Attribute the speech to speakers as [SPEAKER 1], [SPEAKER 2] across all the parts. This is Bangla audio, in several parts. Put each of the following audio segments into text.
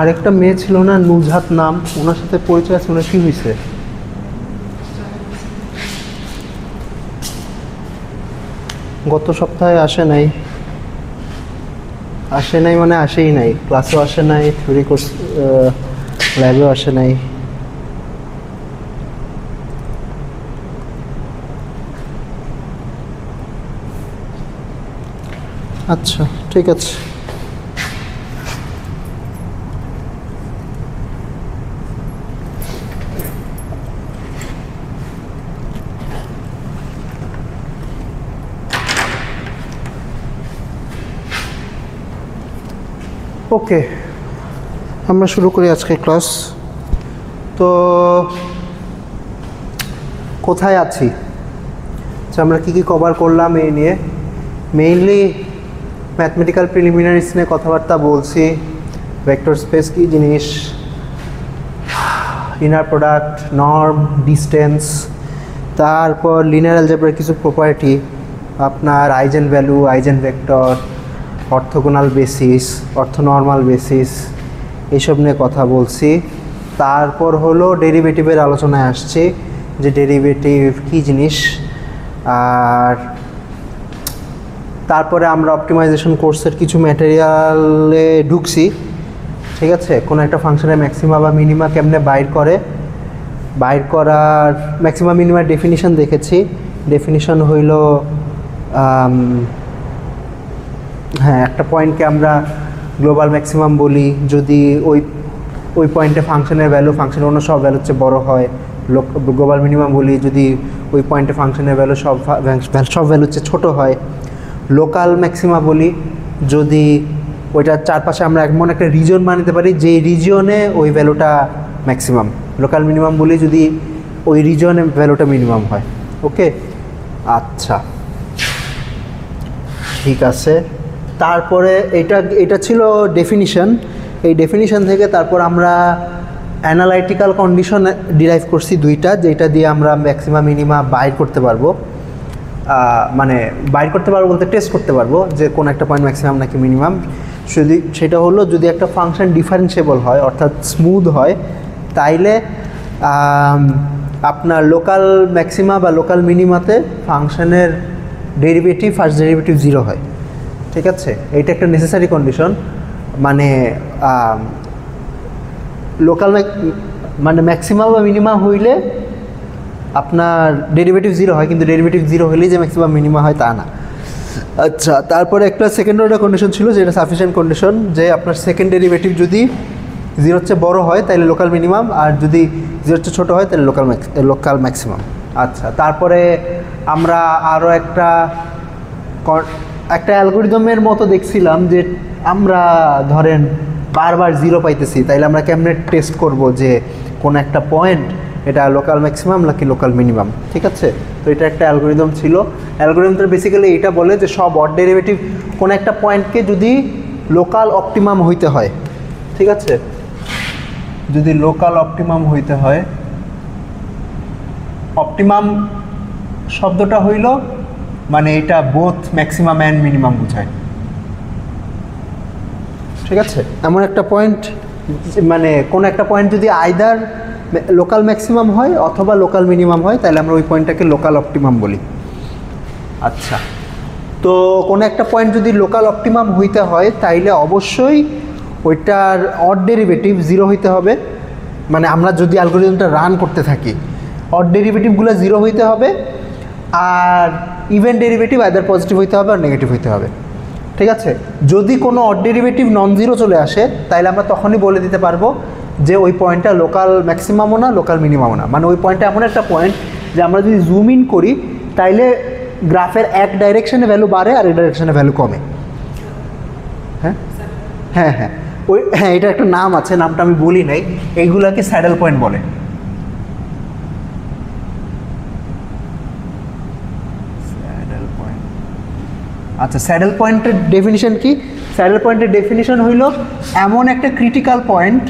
[SPEAKER 1] আরেকটা মেয়ে ছিল না, নুজহাত নাম, ওনার সাথে পরিচয় আছে, ওনার কি হয়েছে? গত সপ্তাহে আসে নাই মানে আসেই নাই, ক্লাসেও আসে নাই, থিওরি কোর্স ল্যাবেও আসে নাই। আচ্ছা ঠিক আছে। ওকে, আমরা শুরু করি আজকে ক্লাস। তো কোথায় আছি, আমরা কি কি কভার করলাম এই নিয়ে? মেইনলি ম্যাথমেটিক্যাল প্রিলিমিনারিজ নিয়ে কথাবার্তা বলছি, ভেক্টর স্পেস কী জিনিস, ইনার প্রোডাক্ট, নর্ম, ডিস্টেন্স, তারপর লিনিয়ার অ্যালজেব্রার কিছু প্রপার্টি, আপনার eigenvalue, eigenvector, orthogonal basis, orthonormal basis, এইসব নিয়ে কথা বলছি। তারপর হলো ডেরিভেটিভের আলোচনায় আসছে, যে ডেরিভেটিভ কী জিনিস। আর তারপরে আমরা অপটিমাইজেশন কোর্সের কিছু ম্যাটেরিয়ালে ঢুকছি, ঠিক আছে? কোনো একটা ফাংশনের ম্যাক্সিমা বা মিনিমা কেমনে বাইর করার ম্যাক্সিমা মিনিমার ডেফিনিশন দেখেছি। ডেফিনিশন হইল হ্যাঁ, একটা পয়েন্টকে আমরা গ্লোবাল ম্যাক্সিমাম বলি যদি ওই পয়েন্টে ফাংশনের ভ্যালু ফাংশনের অন্য সব ভ্যালুর চেয়ে বড় হয়। গ্লোবাল মিনিমাম বলি যদি ওই পয়েন্টে ফাংশনের ভ্যালু সব ভ্যালুর চেয়ে ছোটো হয়। লোকাল ম্যাক্সিমা বলি যদি ওইটার চারপাশে আমরা এমন একটা রিজন বানাতে পারি যে রিজিয়নে ওই ভ্যালুটা ম্যাক্সিমাম। লোকাল মিনিমাম বলি যদি ওই রিজনে ভ্যালুটা মিনিমাম হয়। ওকে, আচ্ছা ঠিক আছে। তারপরে এটা ছিল ডেফিনিশন। এই ডেফিনিশন থেকে তারপর আমরা অ্যানালাইটিক্যাল কন্ডিশন ডিরাইভ করছি দুইটা, যেটা দিয়ে আমরা ম্যাক্সিমা মিনিমা বাইর করতে পারবো। মানে বাইর করতে পারবো বলতে টেস্ট করতে পারবো যে কোন একটা পয়েন্ট ম্যাক্সিমাম নাকি মিনিমাম। সেটা হলো যদি একটা ফাংশন ডিফারেন্সিয়েবল হয় অর্থাৎ স্মুথ হয়, তাইলে আপনার লোকাল ম্যাক্সিমা বা লোকাল মিনিমাতে ফাংশনের ডেরিভেটিভ ফার্স্ট ডেরিভেটিভ 0 হয়। ঠিক আছে, এইটা একটা নেসেসারি কন্ডিশন। মানে লোকাল মানে ম্যাক্সিমাম বা মিনিমাম হইলে আপনার ডেরিভেটিভ 0 হয়, কিন্তু ডেরিভেটিভ 0 হলেই যে ম্যাক্সিমাম মিনিমাম হয় তা না। আচ্ছা, তারপরে একটা সেকেন্ড অর্ডার কন্ডিশন ছিল যেটা সাফিসিয়েন্ট কন্ডিশন, যে আপনার সেকেন্ড ডেরিভেটিভ যদি 0-র চেয়ে বড় হয় তাহলে লোকাল মিনিমাম, আর যদি 0-র চেয়ে ছোটো হয় তাহলে লোকাল ম্যাক্সিমাম। আচ্ছা, তারপরে আমরা আরও একটা অ্যালগোরিদমের মতো দেখছিলাম যে আমরা ধরেন বারবার 0 পাইতেছি, তাইলে আমরা কেমনে টেস্ট করব যে কোন একটা পয়েন্ট এটা লোকাল ম্যাক্সিমাম নাকি লোকাল মিনিমাম। ঠিক আছে, তো এটা একটা অ্যালগোরিদম ছিল। অ্যালগোরিদমটা বেসিক্যালি এটা বলে যে সব অড ডেরিভেটিভ কোন একটা পয়েন্টকে যদি লোকাল অপটিমাম হইতে হয়, ঠিক আছে, যদি লোকাল অপটিমাম হইতে হয়, অপটিমাম শব্দটা হইল মানে এটা বোথ ম্যাক্সিমাম অ্যান্ড মিনিমাম বোঝায়। ঠিক আছে, এমন একটা পয়েন্ট মানে কোন একটা পয়েন্ট যদি আইদার লোকাল ম্যাক্সিমাম হয় অথবা লোকাল মিনিমাম হয়, তাহলে আমরা ওই পয়েন্টটাকে লোকাল অপটিমাম বলি। আচ্ছা, তো কোনো একটা পয়েন্ট যদি লোকাল অপটিমাম হইতে হয় তাইলে অবশ্যই ওইটার অড ডেরিভেটিভ 0 হইতে হবে। মানে আমরা যদি অ্যালগোরিদমটা রান করতে থাকি, অড ডেরিভেটিভগুলো 0 হইতে হবে, আর ইভেন ডেরিভেটিভ আইদার পজিটিভ হইতে হবে আর নেগেটিভ হইতে হবে। ঠিক আছে, যদি কোনো অড ডেরিভেটিভ নন জিরো চলে আসে তাহলে আমরা তখনই বলে দিতে পারবো যে ওই পয়েন্টটা লোকাল ম্যাক্সিমামও না লোকাল মিনিমামও না। মানে ওই পয়েন্টটা এমন একটা পয়েন্ট যে আমরা যদি জুম ইন করি তাইলে গ্রাফের এক ডাইরেকশনে ভ্যালু বাড়ে আর এক ডাইরেকশনে ভ্যালু কমে। হ্যাঁ হ্যাঁ হ্যাঁ হ্যাঁ, এটা একটা নাম আছে, নামটা আমি বলি নাই। এইগুলাকে স্যাডেল পয়েন্ট বলে। আচ্ছা, স্যাডেল পয়েন্টের ডেফিনিশন কি? স্যাডেল পয়েন্টের ডেফিনিশন হইল এমন একটা critical point,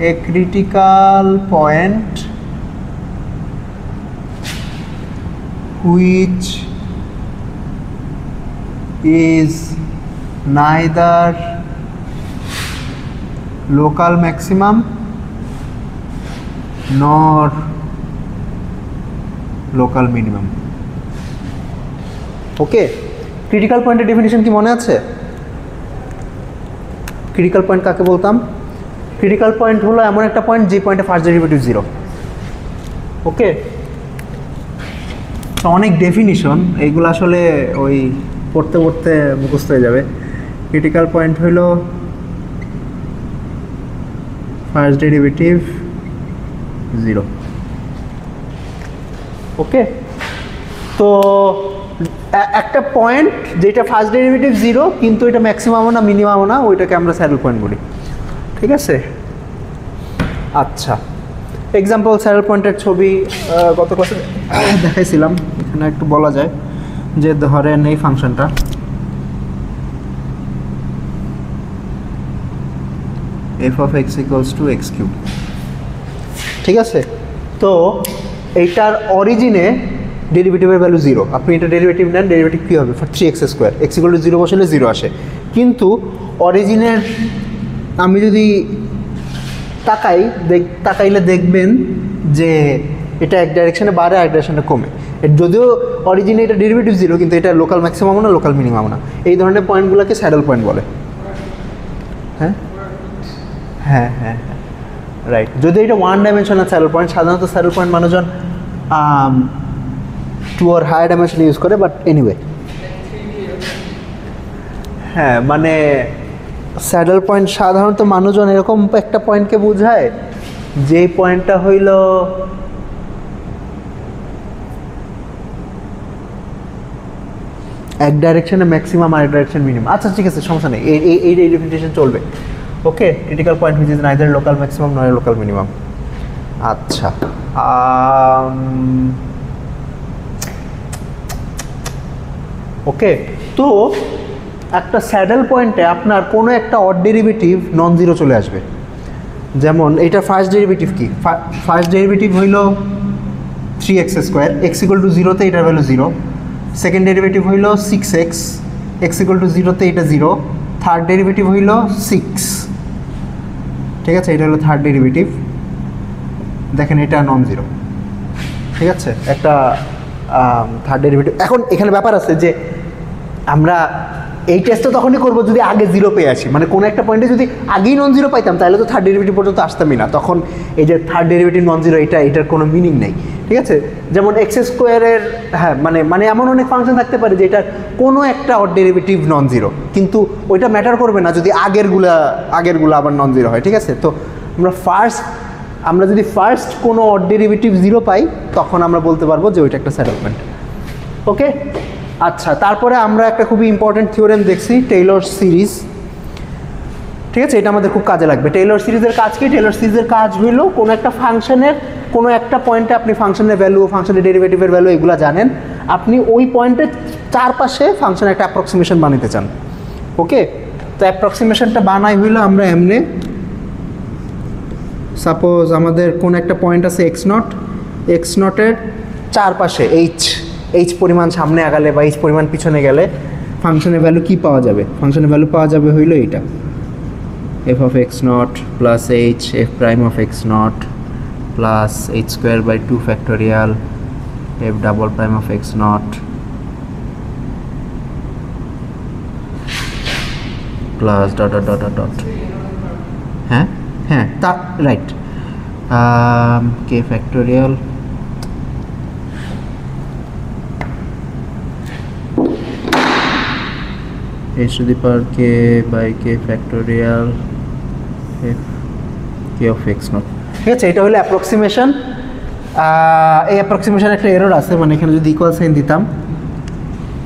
[SPEAKER 1] a critical point which is neither local maximum nor local minimum. Okay, critical পয়েন্টের ডেফিনিশন কি মনে আছে? ক্রিটিক্যাল পয়েন্ট কাকে বলতাম? ক্রিটিক্যাল পয়েন্ট হলো এমন একটা পয়েন্ট যে পয়েন্টে ফার্স্ট ডেরিভেটিভ 0। ওকে, তো অনেক ডেফিনিশন, এইগুলো আসলে ওই পড়তে পড়তে মুখস্থ হয়ে যাবে। ক্রিটিক্যাল পয়েন্ট হইল ফার্স্ট ডেরিভেটিভ 0। ওকে, তো একটা পয়েন্ট যেটা ফার্স্ট ডেরিভেটিভ 0 কিন্তু এটা ম্যাক্সিমামও না মিনিমামও না, ওইটাকে আমরা স্যাডেল পয়েন্ট বলি। ঠিক আছে, আচ্ছা, এক্সাম্পল স্যাডেল পয়েন্টের ছবি গত ক্লাসে দেখাইছিলাম, এখানে একটু বলা যায় যে ধরেন এই ফাংশনটা f of x equals to x cube। ঠিক আছে, তো এইটার অরিজিনে ডেরিভেটিভের ভ্যালু 0, আপনি এটা ডেরিভেটিভ নেন, ডেরিভেটিভ কী হবে? 3x² x equal to 0 বসলে 0 আসে। কিন্তু অরিজিনের আমি যদি তাকাইলে দেখবেন যে এটা এক ডাইরেকশনে বাড়ে, এক ডাইরেকশনে কমে। যদিও অরিজিনে এটা ডেরিভেটিভ 0 কিন্তু এটা লোকাল ম্যাক্সিমামও না লোকাল মিনিমামও না। এই ধরনের পয়েন্টগুলোকে স্যাডেল পয়েন্ট বলে। হ্যাঁ হ্যাঁ হ্যাঁ হ্যাঁ, রাইট। যদি এটা ওয়ান ডাইমেনশনাল স্যাডেল পয়েন্ট, সাধারণত স্যাডেল পয়েন্ট মানুষজন 2 or হায়ার ডাইমেনশন ইউজ করে, বাট এনিওয়ে হ্যাঁ, মানে স্যাডেল পয়েন্ট সাধারণত মানুষজন এরকম একটা পয়েন্টকে বোঝায় যেই পয়েন্টটা হইল এক ডাইরেকশনে ম্যাক্সিমাম আর এক ডাইরেকশন মিনিমাম। আচ্ছা ঠিক আছে, সমস্যা নেই, এই ডেফিনিশন চলবে। Okay, critical point which is neither local maximum নয় লোকাল মিনিমাম। আচ্ছা, ওকে, তো একটা স্যাডেল পয়েন্টে আপনার কোনো একটা অড ডেরিভেটিভ নন জিরো চলে আসবে। যেমন এইটা ফার্স্ট ডেরিভেটিভ কি? ফার্স্ট ডেরিভেটিভ হইল 3x², x equal to 0তে এটার ভ্যালু 0। সেকেন্ড ডেরিভেটিভ হইল 6x, x equal to 0তে এটা 0। থার্ড ডেরিভেটিভ হইল 6। ঠিক আছে, এটা হলো থার্ড ডেরিভেটিভ। দেখেন এটা নন জিরো। ঠিক আছে, একটা থার্ড ডেরিভেটিভ। এখন এখানে ব্যাপার আছে যে আমরা এই টেস্টটা তখনই করবো যদি আগে 0 পেয়ে আসি, মানে কোনো একটা পয়েন্টে যদি আগেই নন জিরো পাইতাম তাহলে তো থার্ড ডেরিভেটিভ পর্যন্ত আসতামই না। তখন এই যে থার্ড ডেরিভেটিভ নন জিরো, এটার কোনো মিনিং নেই। ঠিক আছে, যেমন x²-এর হ্যাঁ মানে এমন অনেক ফাংশন থাকতে পারে যেটার কোনো একটা অড ডেরিভেটিভ নন জিরো, কিন্তু ওইটা ম্যাটার করবে না যদি আগেরগুলো আবার নন জিরো হয়। ঠিক আছে, তো আমরা যদি ফার্স্ট কোনো অড ডেরিভেটিভ 0 পাই তখন আমরা বলতে পারবো যে ওইটা একটা স্যাডেল পয়েন্ট। ওকে, আচ্ছা, তারপরে আমরা একটা খুবই ইম্পর্টেন্ট থিওরেম দেখছি, টেইলর সিরিজ। ঠিক আছে, এটা আমাদের খুব কাজে লাগবে। টেইলর সিরিজের কাজ কি? টেইলর সিরিজের কাজ হইল কোনো একটা ফাংশনের কোনো একটা পয়েন্টে আপনি ফাংশনের ভ্যালু, ফাংশনের ডেরিভেটিভের ভ্যালু এগুলো জানেন, আপনি ওই পয়েন্টের চারপাশে ফাংশনের একটা অ্যাপ্রক্সিমেশন বানাতে চান। ওকে, তো অ্যাপ্রক্সিমেশনটা বানাই হইলো আমরা এমনি, সাপোজ আমাদের কোন একটা পয়েন্ট আছে x0-এর চারপাশে এইচ পরিমাণ সামনে আগালে বা এইচ পরিমাণ পিছনে গেলে ফাংশনের ভ্যালু কি পাওয়া যাবে? ফাংশনের ভ্যালু পাওয়া যাবে হইলো এইটা, f of x0 plus h f prime of x0 plus h²/2 factorial f double prime of x0 plus dot dot dot dot dot। হ্যাঁ হ্যাঁ, তা right, k factorial h to the power k by k factorial f k of x0। ঠিক আছে, এটা হলো অ্যাপ্রক্সিমেশন। এই অ্যাপ্রক্সিমেশন একটা এরর আছে, মানে এখানে যদি ইকুয়াল সাইন দিতাম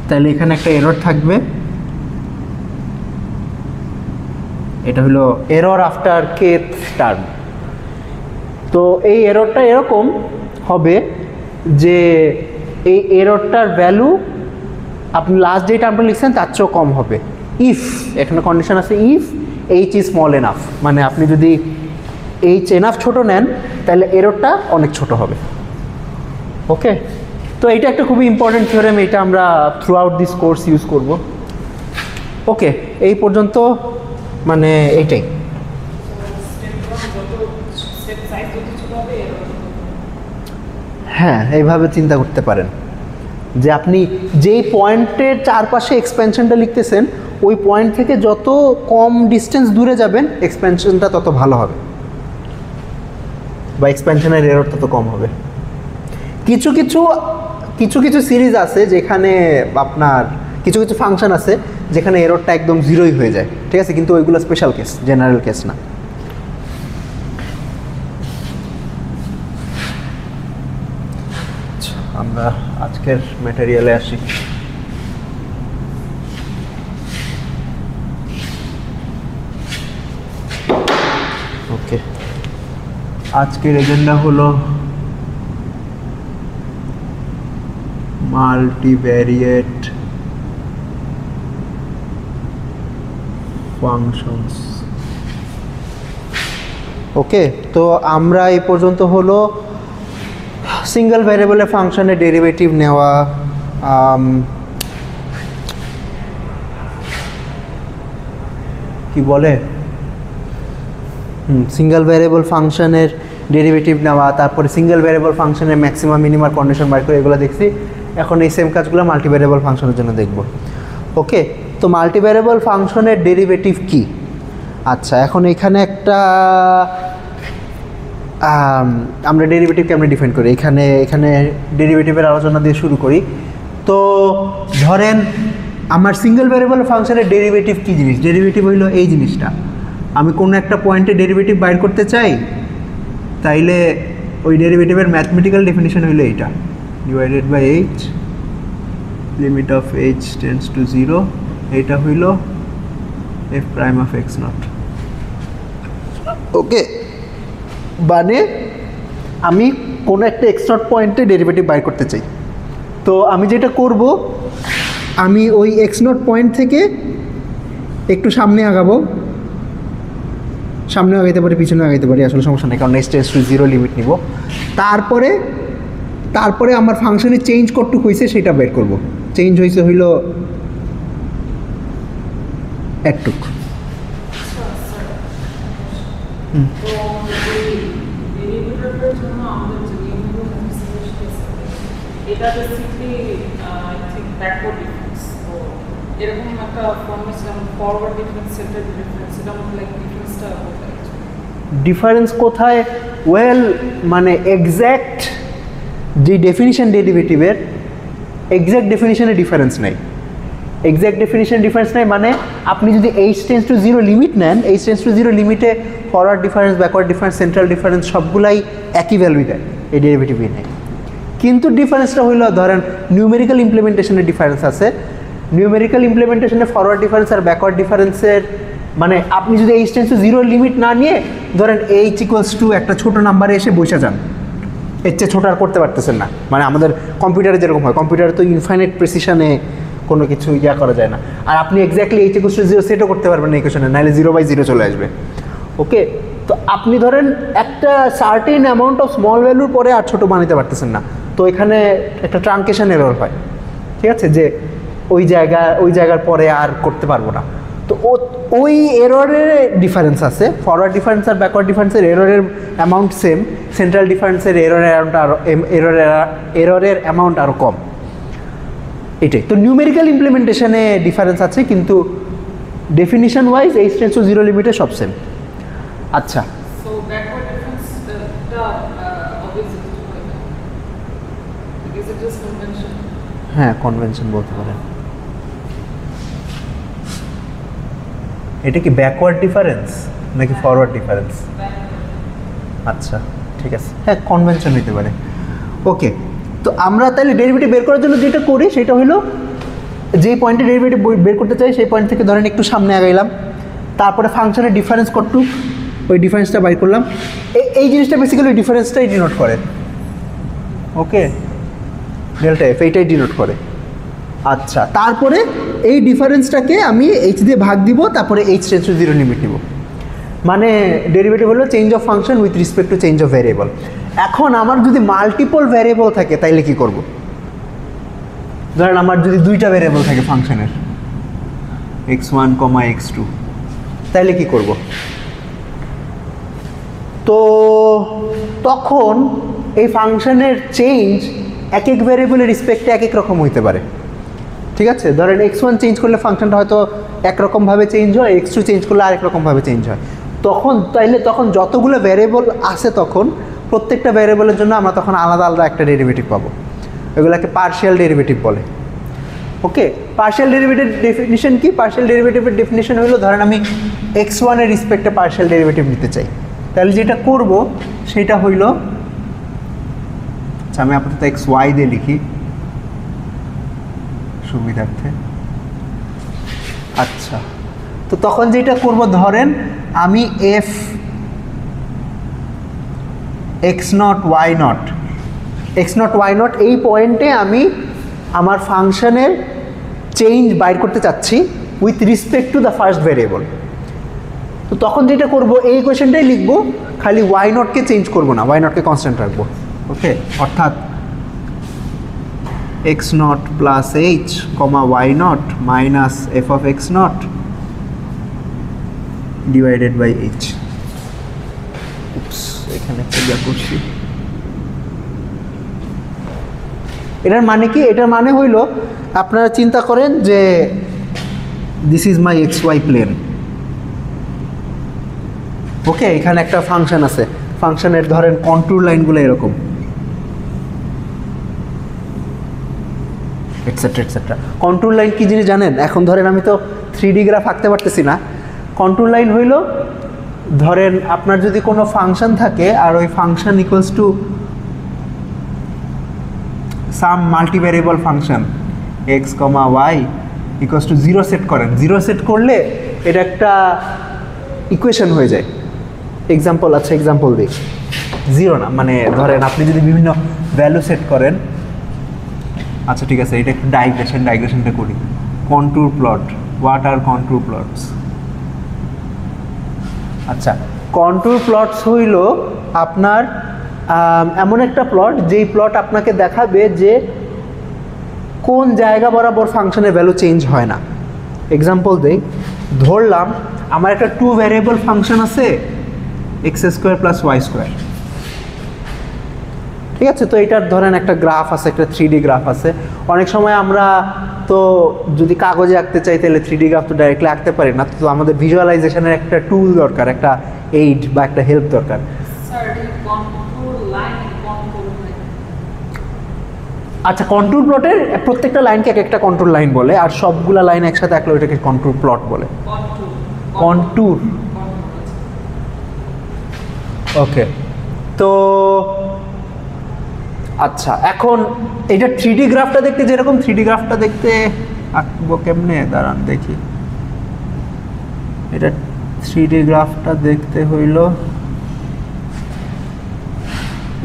[SPEAKER 1] তাহলে এখানে একটা এরর থাকবে, এটা হলো এরর আফটার kth টার্ম। তো এই এররটা এরকম হবে যে এই এররটার ভ্যালু আপনি লাস্ট যে টার্মটা লিখছেন তার চেয়েও কম হবে ইফ, এখানে কন্ডিশন আছে if H is small enough, মানে আপনি যদি এইচ এনাফ ছোট নেন তাহলে এররটা অনেক ছোট হবে। ওকে, তো এইটা একটা খুবই ইম্পর্টেন্ট থিওরেম, এটা আমরা through out this course use করব। ওকে, এই পর্যন্ত মানে এইটাই। হ্যাঁ, এইভাবে চিন্তা করতে পারেন যে আপনি যেই পয়েন্টের চারপাশে এক্সপেনশনটা লিখতেছেন ওই পয়েন্ট থেকে যত কম ডিস্টেন্স দূরে যাবেন এক্সপেনশনটা তত ভালো হবে, বা এক্সপেনশনের এরর তত কম হবে। কিছু কিছু সিরিজ আছে যেখানে আপনার কিছু ফাংশন আছে যেখানে এররটা একদম জিরোই হয়ে যায়, ঠিক আছে, কিন্তু ওইগুলো স্পেশাল কেস, জেনারেল কেস না। আমরা আজকের ম্যাটেরিয়ালে আসি। ওকে, আজকের এজেন্ডা হলো মাল্টিভ্যারিয়েট ফাংশনস। ওকে, তো আমরা এই পর্যন্ত হলো সিঙ্গেল ভ্যারিয়েবলের ফাংশনের ডেরিভেটিভ নেওয়া, কি বলে সিঙ্গেল ভ্যারিয়েবল ফাংশনের ডেরিভেটিভ নেওয়া, তারপরে সিঙ্গেল ভ্যারিয়েবল ফাংশনের ম্যাক্সিমাম মিনিমাম কন্ডিশন বার করে, এগুলো দেখছি। এখন এই সেম কাজগুলো মাল্টিভ্যারিয়েবল ফাংশনের জন্য দেখব। ওকে, তো মাল্টিভ্যারিয়েবল ফাংশনের ডেরিভেটিভ কি? আচ্ছা, এখন এখানে একটা আমরা ডেরিভেটিভ কেমন ডিফাইন করি, এখানে ডেরিভেটিভের আলোচনা দিয়ে শুরু করি। তো ধরেন আমার সিঙ্গেল ভ্যারিয়েবল ফাংশনের ডেরিভেটিভ কি জিনিস? ডেরিভেটিভ হইলো এই জিনিসটা। আমি কোনো একটা পয়েন্টে ডেরিভেটিভ বাইর করতে চাই, তাইলে ওই ডেরিভেটিভের ম্যাথমেটিক্যাল ডেফিনিশন হইলো এইটা, divided by h, limit of h tends to 0, এইটা হইল f prime of x naught. Okay, মানে আমি কোনো একটা এক্স নট পয়েন্টে ডেরিভেটিভ বাইর করতে চাই, তো আমি যেটা করব, আমি ওই এক্স নট পয়েন্ট থেকে একটু সামনে আগাবো, সামনে আগাইতে পারি পিছনে আগাইতে পারি, আসলে সমস্যা নেই, কারণ এক্স টেন্ডস টু 0 লিমিট নিব। তারপরে আমার ফাংশনে চেঞ্জ কতটুকু হয়েছে সেটা বের করব। চেঞ্জ হয়েছে হইল একটুক। ডিফারেন্স কোথায়? ওয়েল, মানে এক্স্যাক্ট যে ডেফিনিশন ডেরিভেটিভের এক্স্যাক্ট ডেফিনিশনে ডিফারেন্স নাই। এক্স্যাক্ট ডেফিনিশন ডিফারেন্স নাই মানে আপনি যদি এইচ টেন্ডস টু 0 লিমিট নেন, এইচ টেন্ডস টু 0 লিমিটে forward difference, backward difference, central difference সবগুলাই একই ভ্যালুই দেয়, এই ডেরিভেটিভই নেয়। কিন্তু ডিফারেন্সটা হইল ধরেন নিউমেরিক্যাল ইমপ্লিমেন্টেশনের ডিফারেন্স আছে। নিউমেরিক্যাল ইমপ্লিমেন্টেশনে ফরওয়ার্ড ডিফারেন্স আর ব্যাকওয়ার্ড ডিফারেন্সের মানে আপনি যদি এইচ টেন্ডস টু 0 লিমিট না নিয়ে ধরেন এইচ ইকুয়ালস টু একটা ছোটো নাম্বারে এসে বসে যান, এর চেয়ে ছোটো আর করতে পারতেছেন না। মানে আমাদের কম্পিউটারে যেরকম হয়, কম্পিউটারে তো ইনফাইনাইট প্রেসিশনে কোনো কিছু করা যায় না, আর আপনি এক্স্যাক্টলি এইচ ইকুয়ালস টু 0 সেটও করতে পারবেন না ইকুয়েশনে, নাহলে 0/0 চলে আসবে। ওকে, তো আপনি ধরেন একটা সার্টেন অ্যামাউন্ট অফ স্মল ভ্যালুর পরে আর ছোটো বানাতে পারতেছেন না, তো এখানে একটা ট্রাঙ্কেশন এরর হয়, ঠিক আছে, যে ওই জায়গার পরে আর করতে পারবো না। তো ওই এররের ডিফারেন্স আছে, ফরওয়ার্ড ডিফারেন্স আর ব্যাকওয়ার্ড ডিফারেন্সের এররের অ্যামাউন্ট সেম, সেন্ট্রাল ডিফারেন্সের এররের অ্যামাউন্ট আরও কম, এটাই। তো নিউমেরিক্যাল ইমপ্লিমেন্টেশনে ডিফারেন্স আছে, কিন্তু definition wise H tends to 0 লিমিটে সব সেম। আচ্ছা, হ্যাঁ, কনভেনশন বলতে পারেন। এটা কি ব্যাকওয়ার্ড ডিফারেন্স নাকি ফরওয়ার্ড ডিফারেন্স? আচ্ছা, ঠিক আছে, হ্যাঁ, কনভেনশন হইতে পারে। ওকে, তো আমরা তাহলে ডেরিভেটিভ বের করার জন্য যেটা করি সেটা হলো যেই পয়েন্টে ডেরিভেটিভ বের করতে চাই সেই পয়েন্ট থেকে ধরেন একটু সামনে আগাইলাম, তারপরে ফাংশনের ডিফারেন্স কতটুক ওই ডিফারেন্সটা বাইর করলাম। এই জিনিসটা বেসিক্যালি ডিফারেন্সটাই ডিনোট করে। ওকে, ডেল্টা এফ এইটাই ডিনোট করে। আচ্ছা, তারপরে এই ডিফারেন্সটাকে আমি এইচ দিয়ে ভাগ দিব, তারপরে এইচ টেন্ডস টু 0 লিমিট নিব। মানে ডেরিভেটিভ হলো change of function with respect to change of variable. এখন আমার যদি মাল্টিপল ভ্যারিয়েবল থাকে তাইলে কি করব? ধরেন আমার যদি 2টা ভ্যারিয়েবল থাকে ফাংশনের, x1, x2, তাহলে কি করব? তো তখন এই ফাংশনের চেঞ্জ এক এক ভ্যারিয়েবলের রেসপেক্টে এক এক রকম হইতে পারে। ঠিক আছে, ধরেন x1 চেঞ্জ করলে ফাংশনটা হয়তো একরকমভাবে চেঞ্জ হয়, x2 চেঞ্জ করলে আরেক রকমভাবে চেঞ্জ হয়। তখন যতগুলো ভ্যারিয়েবল আছে তখন প্রত্যেকটা ভ্যারিয়েবলের জন্য আমরা তখন আলাদা আলাদা একটা ডেরিভেটিভ পাবো, এগুলোকে পার্শিয়াল ডেরিভেটিভ বলে। ওকে, পার্শিয়াল ডেরিভেটিভ ডেফিনিশন কি? পার্শিয়াল ডেরিভেটিভের ডেফিনিশন হলো, ধরেন আমি x1 এর রেসপেক্টে পার্শিয়াল ডেরিভেটিভ নিতে চাই, তাহলে যেটা করব সেটা হইল, আচ্ছা আমি আপাতত xy দিয়ে লিখি সুবিধার্থে। আচ্ছা, তো তখন যেটা করব, ধরেন আমি f x0 y0 এই পয়েন্টে আমি আমার ফাংশনের চেঞ্জ বাইর করতে চাচ্ছি with respect to the first variable. তো তখন যেটা করব, এই ইকুয়েশনটাই লিখবো, খালি y0কে চেঞ্জ করব না, y0কে কনস্ট্যান্ট রাখবো। ওকে, অর্থাৎ x0 plus h y0 minus f of x0 divided by h। এখানে যা করছি, এটার মানে কি? এটার মানে হইল, আপনারা চিন্তা করেন যে this is my xy plane. Okay, এখানে একটা ফাংশন আছে, ফাংশনের ধরেন কন্ট্রোল লাইনগুলো এরকম, এটসেট্রা এটসেট্রা। কন্ট্রোল লাইন কি জিনিস জানেন? এখন ধরেন আমি তো 3D গ্রাফ আঁকতে পারতেছি না। কন্ট্রোল লাইন হইল, ধরেন আপনার যদি কোনো ফাংশন থাকে আর ওই function equals to some multivariable function x, y equals to 0 set করেন, 0 সেট করলে এটা একটা ইকুয়েশন হয়ে যায়। এক্সাম্পল আছে, এক্সাম্পল দিই। 0 না, মানে ধরেন আপনি যদি বিভিন্ন ভ্যালু সেট করেন, আচ্ছা ঠিক আছে, এটা একটু ডাইগ্রেশনটা করি। Contour plot, what are contour plots? আচ্ছা, কন্ট্যুর প্লটস হইল আপনার এমন একটা প্লট, যেই প্লট আপনাকে দেখাবে যে কোন জায়গা বরাবর ফাংশনের ভ্যালু চেঞ্জ হয় না। এক্সাম্পল দেই, ধরলাম আমার একটা 2 ভ্যারিয়েবল ফাংশন আছে x² প্লাস y²। ঠিক আছে, তো এটার ধরেন একটা গ্রাফ আছে, একটা 3D গ্রাফ আছে। অনেক সময় আমরা তো যদি কাগজে আঁকতে চাই তাহলে 3D গ্রাফ তো ডাইরেক্টলি আঁকতে পারি না, তো আমাদের ভিজুয়ালাইজেশনের একটা টুল দরকার, একটা এইড বা একটা হেল্প দরকার। আচ্ছা, কন্ট্রোল প্লটের প্রত্যেকটা লাইনকে এক একটা কন্ট্রোল লাইন বলে, আর সবগুলা লাইন একসাথে আঁকলে ওইটাকে কন্ট্রোল প্লট বলে। কন্ট্যুর। ওকে, তো আচ্ছা, এখন এটা 3D গ্রাফটা দেখতে যেরকম, 3D গ্রাফটা দেখতে আঁকবো কেমনে, দাঁড়ান দেখি। এটা 3D গ্রাফটা দেখতে হইল